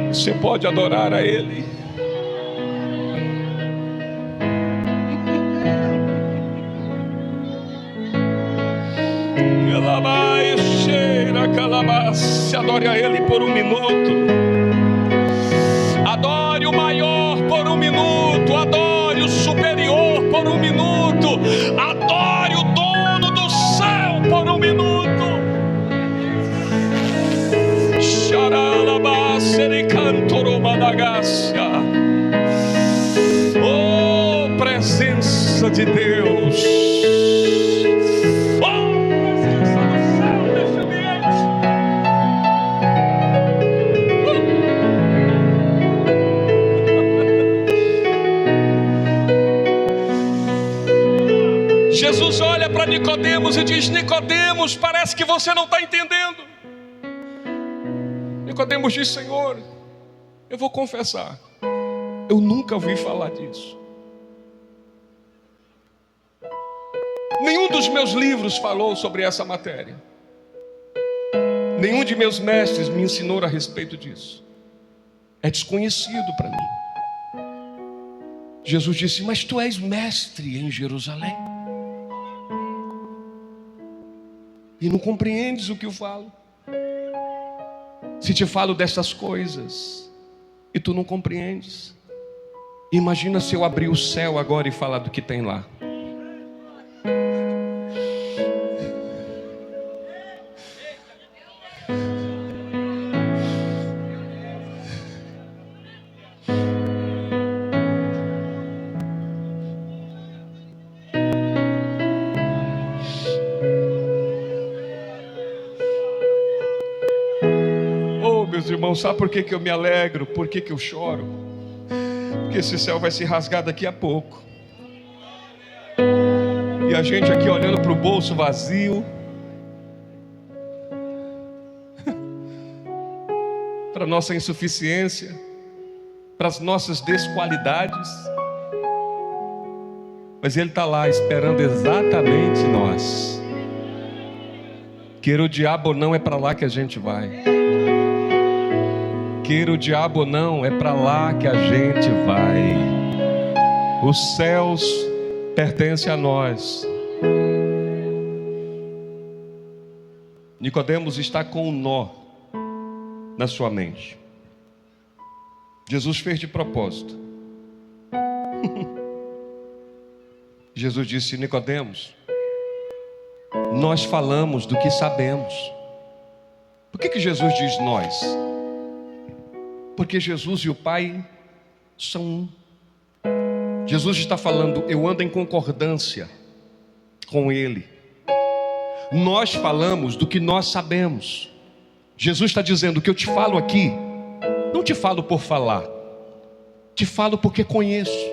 você pode adorar a Ele. Adore a Ele por um minuto. Adore o maior por um minuto. Adore o superior por um minuto. Adore o dono do céu por um minuto. Oh, presença de Deus. Jesus olha para Nicodemos e diz: Nicodemos, parece que você não está entendendo. Nicodemos diz: Senhor, eu vou confessar, eu nunca ouvi falar disso. Nenhum dos meus livros falou sobre essa matéria. Nenhum de meus mestres me ensinou a respeito disso. É desconhecido para mim. Jesus disse: mas tu és mestre em Jerusalém e não compreendes o que eu falo. Se te falo dessas coisas e tu não compreendes, imagina se eu abrir o céu agora e falar do que tem lá. Meus irmãos, sabe por que eu me alegro? Por que eu choro? Porque esse céu vai se rasgar daqui a pouco. E a gente aqui olhando para o bolso vazio, para a nossa insuficiência, para as nossas desqualidades. Mas Ele está lá esperando exatamente nós. Queira o diabo ou não, é para lá que a gente vai. Queira o diabo ou não, é para lá que a gente vai. Os céus pertencem a nós. Nicodemos está com um nó na sua mente. Jesus fez de propósito. Jesus disse: Nicodemos, nós falamos do que sabemos. Por que Jesus diz nós? Porque Jesus e o Pai são um. Jesus está falando: eu ando em concordância com Ele. Nós falamos do que nós sabemos. Jesus está dizendo: o que eu te falo aqui, não te falo por falar, te falo porque conheço,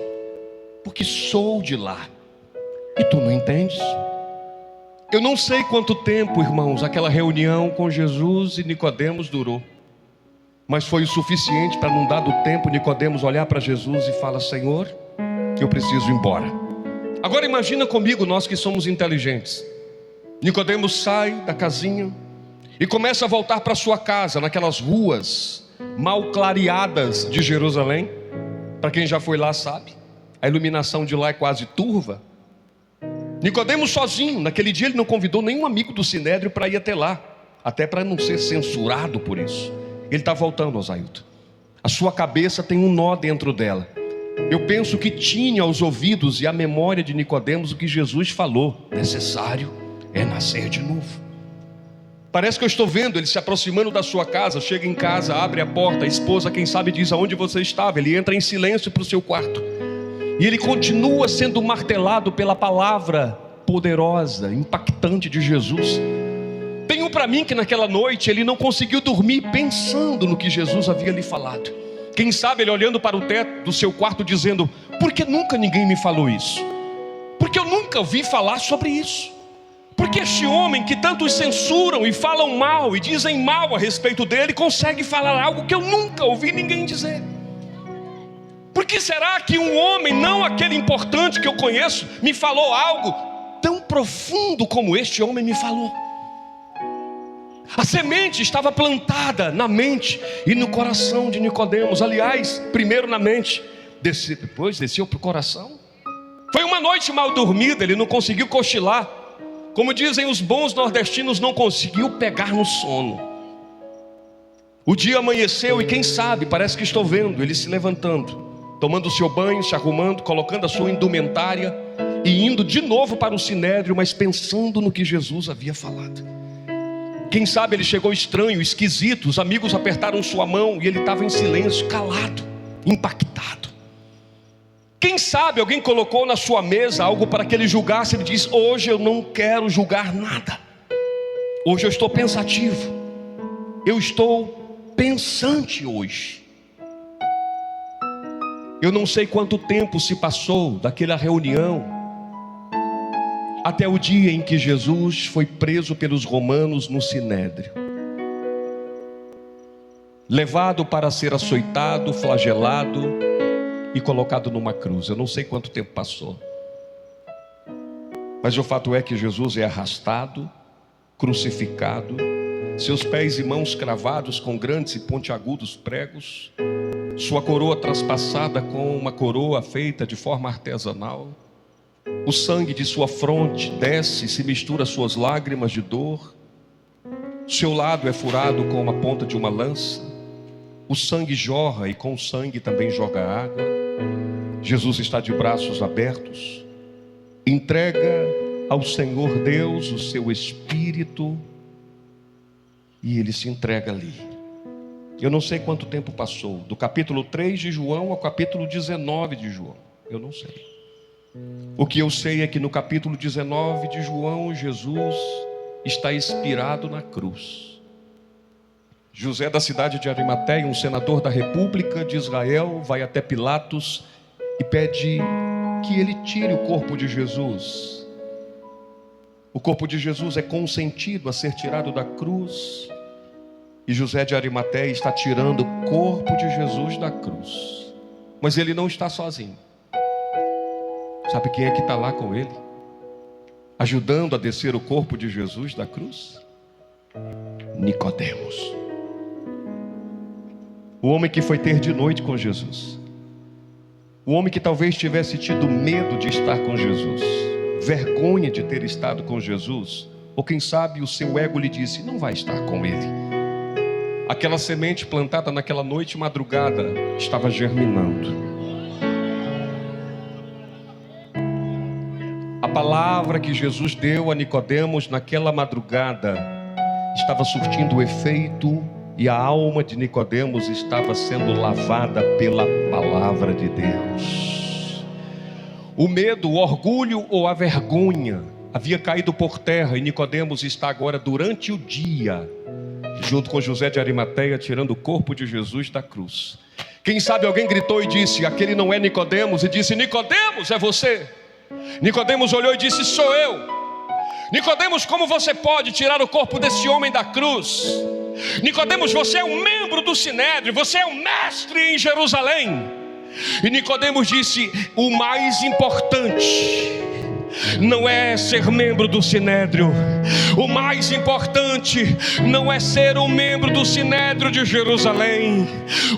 porque sou de lá, e tu não entendes. Eu não sei quanto tempo, irmãos, aquela reunião com Jesus e Nicodemos durou, mas foi o suficiente para, num dado tempo, Nicodemos olhar para Jesus e falar: Senhor, eu preciso ir embora. Agora imagina comigo, nós que somos inteligentes. Nicodemos sai da casinha e começa a voltar para sua casa, naquelas ruas mal clareadas de Jerusalém. Para quem já foi lá sabe, a iluminação de lá é quase turva. Nicodemos sozinho, naquele dia ele não convidou nenhum amigo do Sinédrio para ir até lá, até para não ser censurado por isso. Ele está voltando, Osailton. A sua cabeça tem um nó dentro dela. Eu penso que tinha aos ouvidos e à memória de Nicodemos o que Jesus falou: necessário é nascer de novo. Parece que eu estou vendo ele se aproximando da sua casa. Chega em casa, abre a porta, a esposa, quem sabe, diz aonde você estava. Ele entra em silêncio para o seu quarto, e ele continua sendo martelado pela palavra poderosa, impactante de Jesus. Tenho para mim que naquela noite ele não conseguiu dormir pensando no que Jesus havia lhe falado. Quem sabe ele olhando para o teto do seu quarto dizendo: por que nunca ninguém me falou isso? Porque eu nunca ouvi falar sobre isso? Porque este homem que tantos censuram e falam mal e dizem mal a respeito dele consegue falar algo que eu nunca ouvi ninguém dizer? Por que será que um homem, não aquele importante que eu conheço, me falou algo tão profundo como este homem me falou? A semente estava plantada na mente e no coração de Nicodemos. Aliás, primeiro na mente, depois desceu para o coração. Foi uma noite mal dormida, ele não conseguiu cochilar. Como dizem os bons nordestinos, não conseguiu pegar no sono. O dia amanheceu e quem sabe, parece que estou vendo ele se levantando, tomando o seu banho, se arrumando, colocando a sua indumentária e indo de novo para o Sinédrio, mas pensando no que Jesus havia falado. Quem sabe ele chegou estranho, esquisito, os amigos apertaram sua mão e ele estava em silêncio, calado, impactado. Quem sabe alguém colocou na sua mesa algo para que ele julgasse. Ele diz: hoje eu não quero julgar nada, hoje eu estou pensativo, eu estou pensante hoje. Eu não sei quanto tempo se passou daquela reunião até o dia em que Jesus foi preso pelos romanos no Sinédrio, levado para ser açoitado, flagelado e colocado numa cruz. Eu não sei quanto tempo passou, mas o fato é que Jesus é arrastado, crucificado, seus pés e mãos cravados com grandes e pontiagudos pregos, sua coroa traspassada com uma coroa feita de forma artesanal. O sangue de sua fronte desce e se mistura às suas lágrimas de dor. Seu lado é furado com uma ponta de uma lança. O sangue jorra e com o sangue também joga água. Jesus está de braços abertos, entrega ao Senhor Deus o seu Espírito e ele se entrega ali. Eu não sei quanto tempo passou, do capítulo 3 de João ao capítulo 19 de João, eu não sei. O que eu sei é que no capítulo 19 de João, Jesus está expirado na cruz. José da cidade de Arimateia, um senador da República de Israel, vai até Pilatos e pede que ele tire o corpo de Jesus. O corpo de Jesus é consentido a ser tirado da cruz, e José de Arimateia está tirando o corpo de Jesus da cruz. Mas ele não está sozinho. Sabe quem é que está lá com ele, ajudando a descer o corpo de Jesus da cruz? Nicodemos, o homem que foi ter de noite com Jesus, o homem que talvez tivesse tido medo de estar com Jesus, vergonha de ter estado com Jesus, ou quem sabe o seu ego lhe disse: não vai estar com ele. Aquela semente plantada naquela noite madrugada estava germinando. palavra que Jesus deu a Nicodemos naquela madrugada estava surtindo efeito, e a alma de Nicodemos estava sendo lavada pela palavra de Deus. O medo, o orgulho ou a vergonha havia caído por terra, e Nicodemos está agora durante o dia junto com José de Arimateia, tirando o corpo de Jesus da cruz. Quem sabe alguém gritou e disse: aquele não é Nicodemos, e disse: Nicodemos, é você. Nicodemos olhou e disse: sou eu. Nicodemos, como você pode tirar o corpo desse homem da cruz? Nicodemos, você é um membro do Sinédrio, você é um mestre em Jerusalém. E Nicodemos disse: o mais importante não é ser membro do Sinédrio. O mais importante não é ser um membro do Sinédrio de Jerusalém.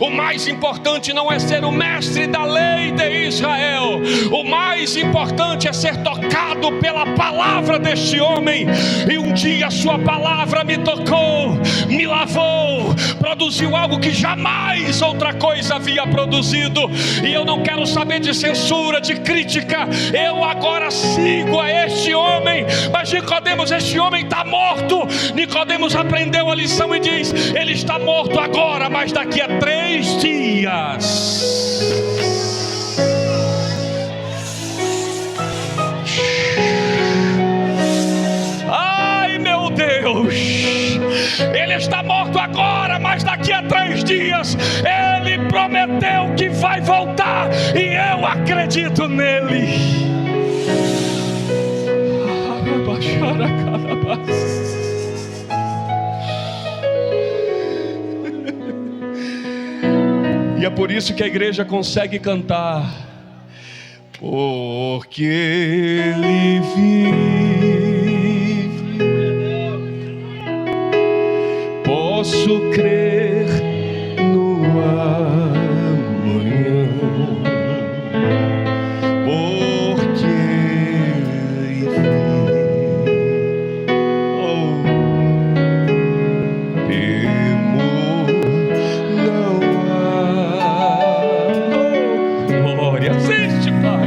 O mais importante não é ser o mestre da lei de Israel. O mais importante é ser tocado pela palavra deste homem. E um dia a sua palavra me tocou, me lavou, produziu algo que jamais outra coisa havia produzido. E eu não quero saber de censura, de crítica. Eu agora sigo a este homem. Mas Nicodemos, este homem está morto. Nicodemos aprendeu a lição e diz: ele está morto agora, mas daqui a 3 dias. Ai, meu Deus! Ele está morto agora, mas daqui a 3 dias ele prometeu que vai voltar, e eu acredito nele. E é por isso que a igreja consegue cantar: porque ele vive, posso crer no amanhã, porque ele vive. Oh, temor não há. Oh, glória, assiste, Pai.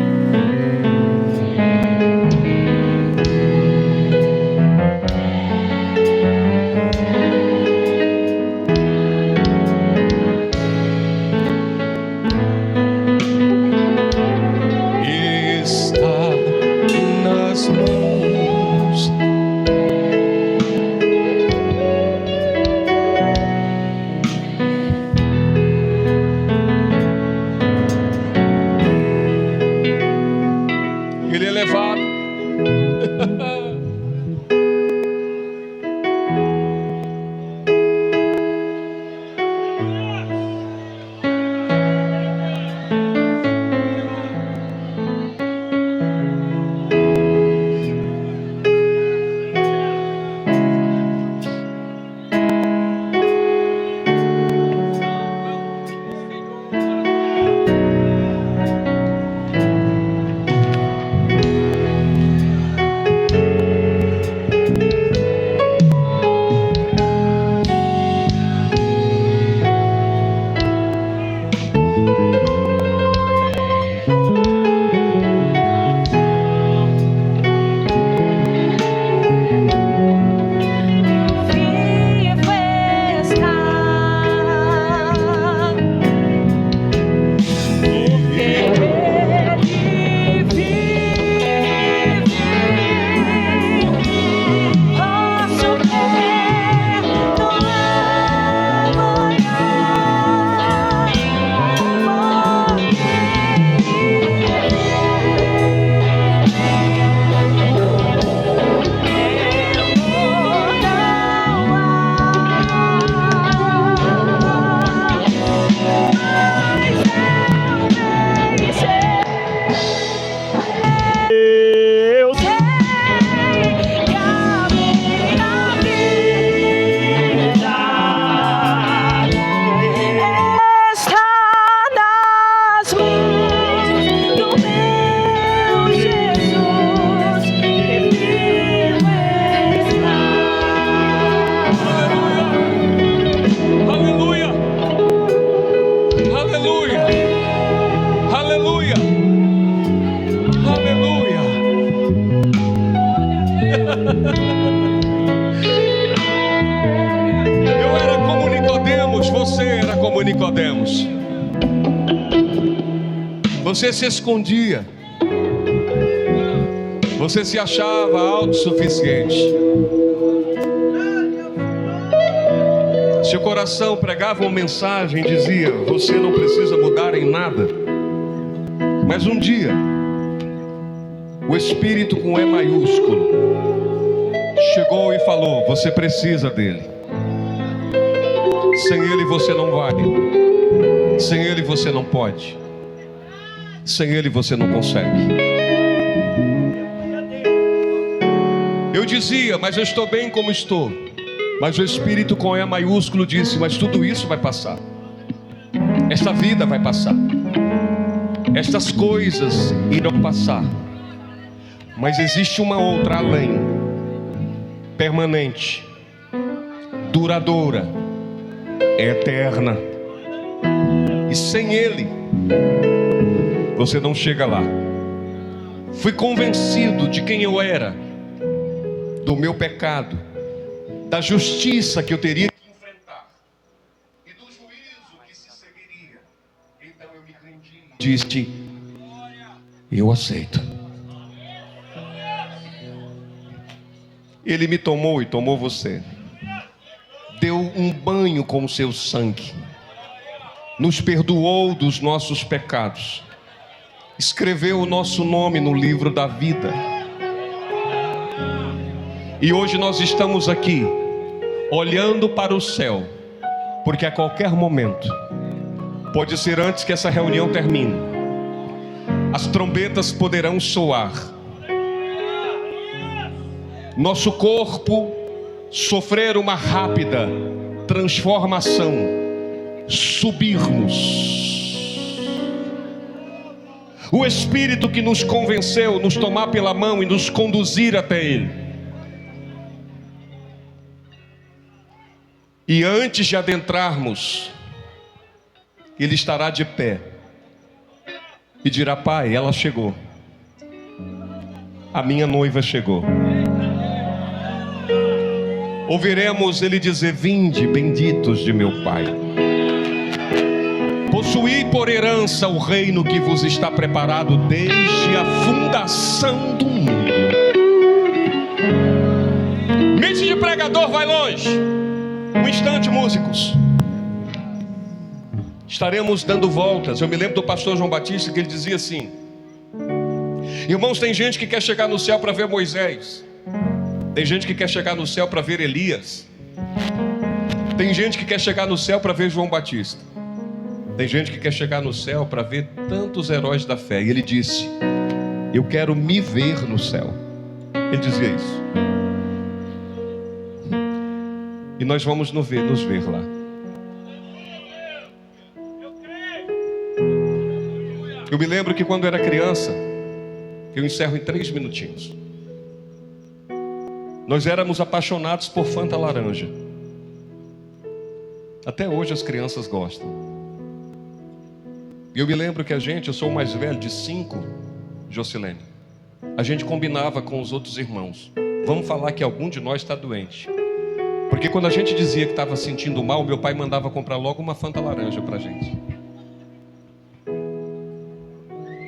Eu era como Nicodemos, você era como Nicodemos. Você se escondia. Você se achava autossuficiente. Seu coração pregava uma mensagem e dizia: você não precisa mudar em nada. Mas um dia, o Espírito com E maiúsculo chegou e falou: você precisa dele. Sem ele você não vale. Sem ele você não pode. Sem ele você não consegue. Eu dizia: mas eu estou bem como estou. Mas o Espírito com E maiúsculo disse: mas tudo isso vai passar. Esta vida vai passar. Estas coisas irão passar. Mas existe uma outra além, permanente, duradoura, eterna. E sem ele, você não chega lá. Fui convencido de quem eu era, do meu pecado, da justiça que eu teria que enfrentar e do juízo que se seguiria. Então eu me rendi e disse: eu aceito. Ele me tomou e tomou você. Deu um banho com o seu sangue. Nos perdoou dos nossos pecados. Escreveu o nosso nome no livro da vida. E hoje nós estamos aqui, olhando para o céu, porque a qualquer momento, pode ser antes que essa reunião termine, as trombetas poderão soar. Nosso corpo sofrer uma rápida transformação, subirmos. O Espírito que nos convenceu, nos tomar pela mão e nos conduzir até Ele. E antes de adentrarmos, Ele estará de pé e dirá: Pai, ela chegou. A minha noiva chegou. Ouviremos Ele dizer: vinde, benditos de meu Pai. Possuí por herança o reino que vos está preparado desde a fundação do mundo. Mente de pregador vai longe. Um instante, músicos. Estaremos dando voltas. Eu me lembro do pastor João Batista, que ele dizia assim: irmãos, tem gente que quer chegar no céu para ver Moisés. Tem gente que quer chegar no céu para ver Elias. Tem gente que quer chegar no céu para ver João Batista. Tem gente que quer chegar no céu para ver tantos heróis da fé. E ele disse: eu quero me ver no céu. Ele dizia isso. E nós vamos nos ver lá. Eu me lembro que quando eu era criança, eu encerro em 3 minutinhos. Nós éramos apaixonados por Fanta laranja. Até hoje as crianças gostam. E eu me lembro que eu sou o mais velho de 5, Jocilene. A gente combinava com os outros irmãos: vamos falar que algum de nós está doente. Porque quando a gente dizia que estava sentindo mal, meu pai mandava comprar logo uma Fanta laranja para a gente.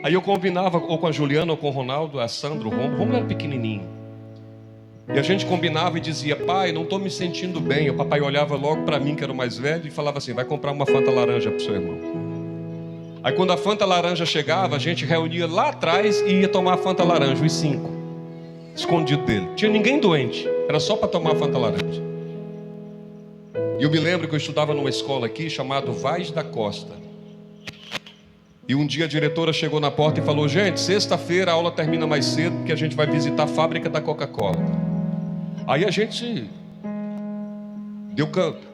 Aí eu combinava ou com a Juliana ou com o Ronaldo, a Sandra, o Romulo era pequenininho. E a gente combinava e dizia: pai, não estou me sentindo bem. O papai olhava logo para mim, que era o mais velho, e falava assim: vai comprar uma Fanta laranja para o seu irmão. Aí quando a Fanta laranja chegava, a gente reunia lá atrás e ia tomar a Fanta laranja, os 5, escondido dele. Tinha ninguém doente, era só para tomar a Fanta laranja. E eu me lembro que eu estudava numa escola aqui chamada Vaz da Costa. E um dia a diretora chegou na porta e falou: gente, sexta-feira a aula termina mais cedo, porque a gente vai visitar a fábrica da Coca-Cola. Aí a gente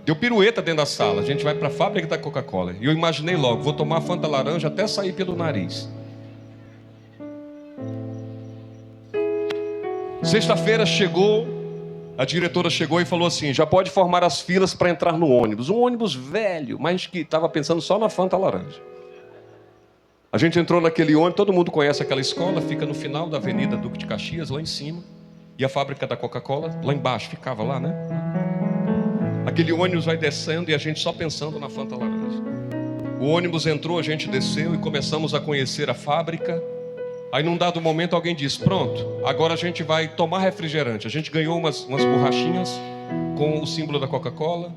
deu pirueta dentro da sala. A gente vai para a fábrica da Coca-Cola. E eu imaginei logo: vou tomar a Fanta laranja até sair pelo nariz. Sexta-feira chegou, a diretora chegou e falou assim: já pode formar as filas para entrar no ônibus. Um ônibus velho, mas que estava pensando só na Fanta laranja. A gente entrou naquele ônibus, todo mundo conhece aquela escola, fica no final da Avenida Duque de Caxias, lá em cima. E a fábrica da Coca-Cola, lá embaixo, ficava lá, né? Aquele ônibus vai descendo e a gente só pensando na Fanta laranja. O ônibus entrou, a gente desceu e começamos a conhecer a fábrica. Aí num dado momento alguém disse: pronto, agora a gente vai tomar refrigerante. A gente ganhou umas borrachinhas com o símbolo da Coca-Cola,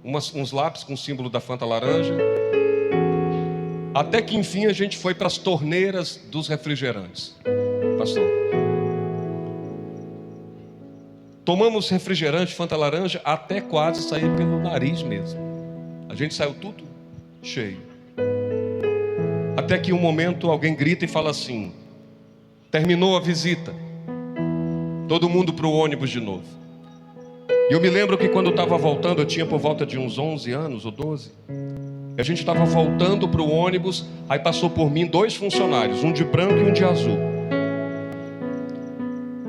uns lápis com o símbolo da Fanta laranja. Até que enfim a gente foi para as torneiras dos refrigerantes. Pastor, tomamos refrigerante, Fanta laranja, até quase sair pelo nariz mesmo. A gente saiu tudo cheio. Até que um momento alguém grita e fala assim: terminou a visita. Todo mundo para o ônibus de novo. E eu me lembro que quando eu estava voltando, eu tinha por volta de uns 11 anos ou 12. A gente estava voltando para o ônibus, aí passou por mim 2 funcionários, um de branco e um de azul.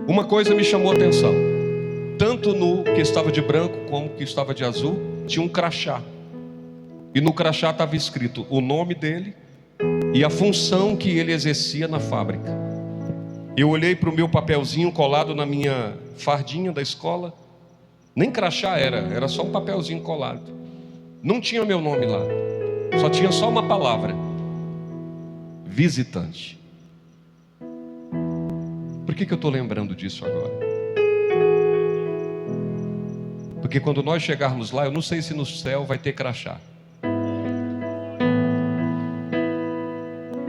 Uma coisa me chamou a atenção. Tanto no que estava de branco como que estava de azul, tinha um crachá. E no crachá estava escrito o nome dele e a função que ele exercia na fábrica. Eu olhei para o meu papelzinho colado na minha fardinha da escola. Nem crachá era só um papelzinho colado. Não tinha meu nome lá. Só tinha só uma palavra: visitante. Por que eu estou lembrando disso agora? Porque quando nós chegarmos lá, eu não sei se no céu vai ter crachá.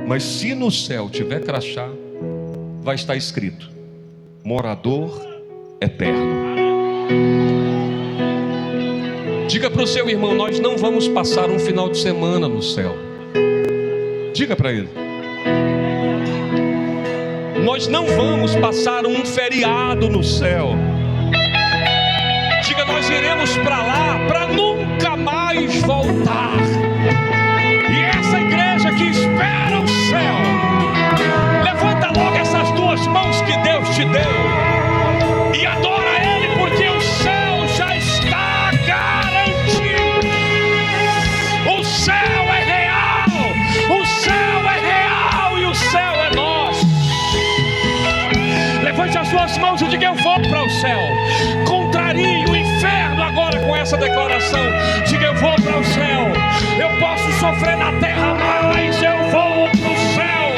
Mas se no céu tiver crachá, vai estar escrito: morador eterno. Diga para o seu irmão: nós não vamos passar um final de semana no céu. Diga para ele: nós não vamos passar um feriado no céu. Diga: nós iremos para lá para nunca mais voltar. E essa igreja que espera o céu, levanta logo essas 2 mãos que Deus te deu e adora Ele, porque o céu já está garantido. O céu é real, o céu é real e o céu é nosso. Levante as 2 mãos e diga: eu vou para o céu. Contrarie o inferno agora com essa declaração. Diga: eu vou para o céu. Eu posso sofrer na terra, mas eu vou para o céu.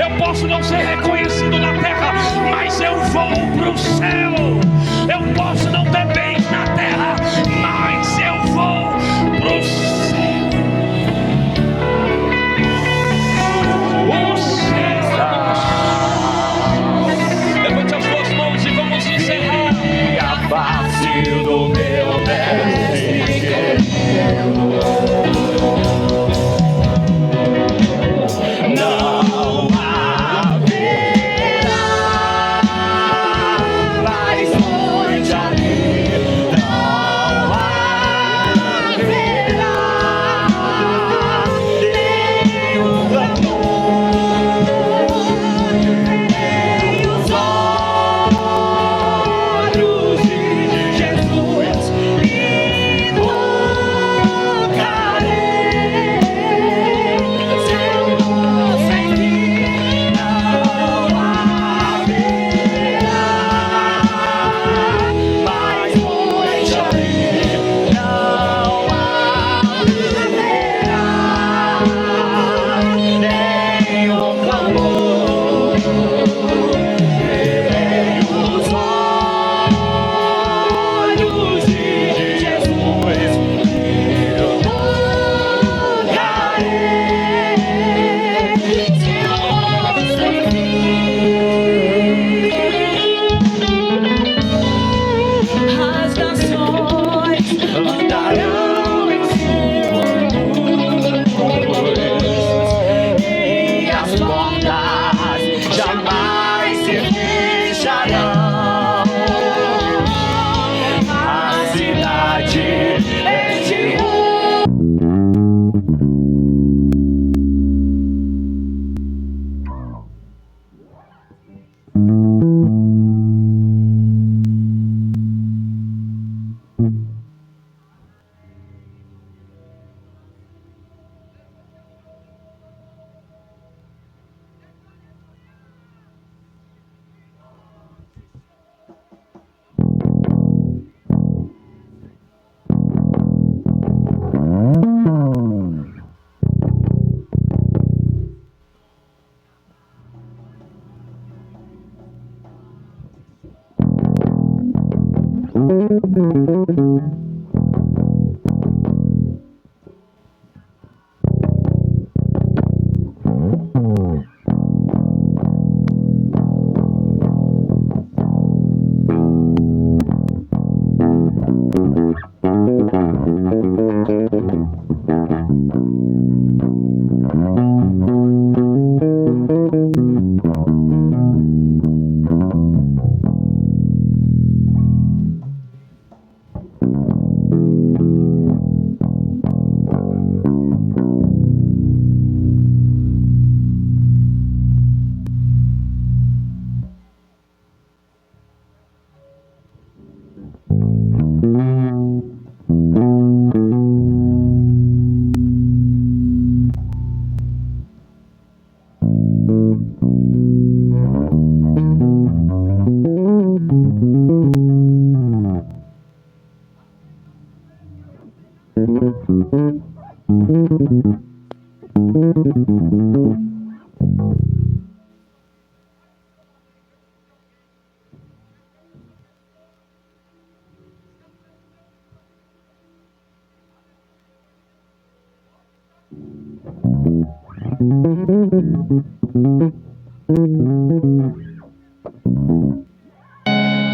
Eu posso não ser reconhecido na terra, mas eu vou para o céu. Eu posso não ter bens na terra, mas eu vou para o céu. O céu é nosso. Levante as 2 mãos e vamos encerrar. E a face do meu mestre querido, não haverá mais noite ali, não haverá nenhum clamor, nem os olhos de Jesus e nunca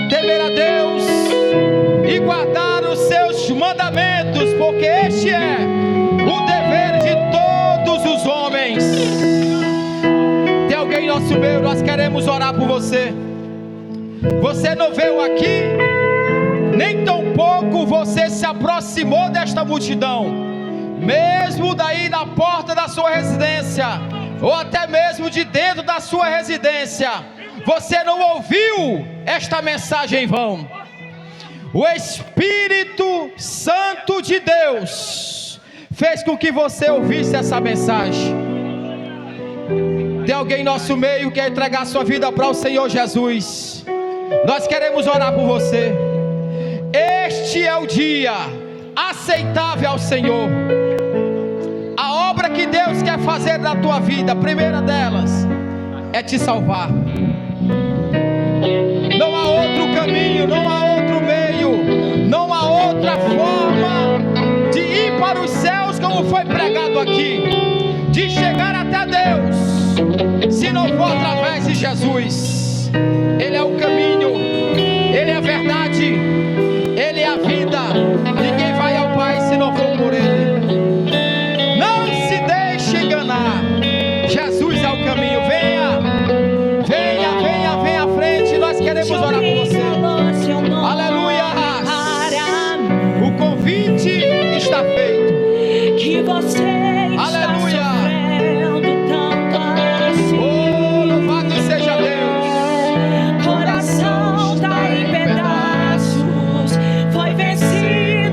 Temer a Deus e guardar os seus mandamentos, porque este é o dever de todos os homens. Tem alguém em nosso meio? Nós queremos orar por você. Você não veio aqui, nem tampouco você se aproximou desta multidão, mesmo daí da porta da sua residência, ou até mesmo de dentro da sua residência, você não ouviu esta mensagem em vão. O Espírito Santo de Deus fez com que você ouvisse essa mensagem. Tem alguém em nosso meio que quer entregar sua vida para o Senhor Jesus? Nós queremos orar por você. Este é o dia aceitável ao Senhor. A obra que Deus quer fazer na tua vida, a primeira delas é te salvar. Não há outro caminho, não há outro meio, não há outra forma de ir para os céus, como foi pregado aqui, de chegar até Deus, se não for através de Jesus. Ele é o caminho, Ele é a verdade, Ele é a vida. Ninguém vai ao Pai se não for por Ele. Não se deixe enganar. Jesus é o caminho. Venha, venha, venha, venha à frente. Nós queremos orar por você. Aleluia. O convite está feito. Que você está sofrendo tanto assim. Oh, louvado seja Deus. Coração está em pedaços, foi vencido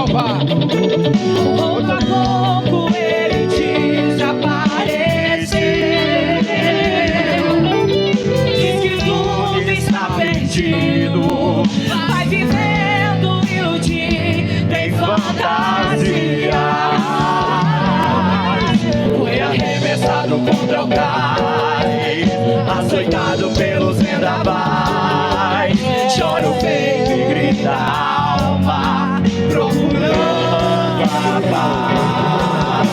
louvar. Pouco a pouco ele desapareceu. Diz que tudo está perdido. Vai vivendo iludido em fantasia. Foi arremessado contra o cais, açoitado pelos vendavais. Chora o peito e grita a alma, procurando a paz.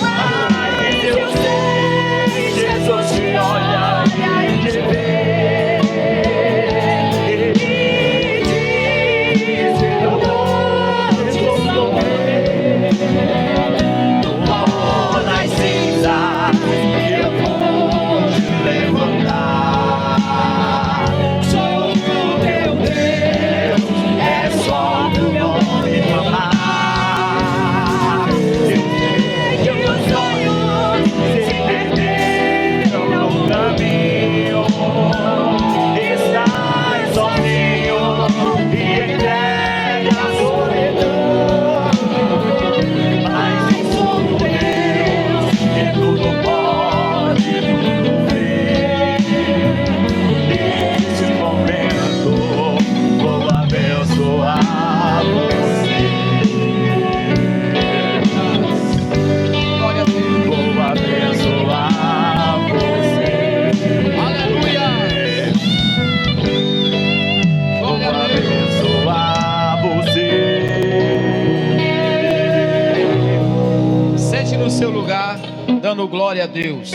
Mas eu sei, Jesus te olha e te vê, e diz: eu vou te socorrer. Do pó das cinzas eu vou te levantar. Sou o teu Deus, é só o meu nome clamar. Eu sei que os sonhos se perderam no caminho. Estás sozinho e entregue à solidão. Mas eu sou o Deus que tudo pode, tudo vê. Neste momento vou abençoar você. Glória a Deus. Vou abençoar você. Aleluia. Vou Glória a Deus. abençoar você. Sente no seu lugar, dando glória a Deus.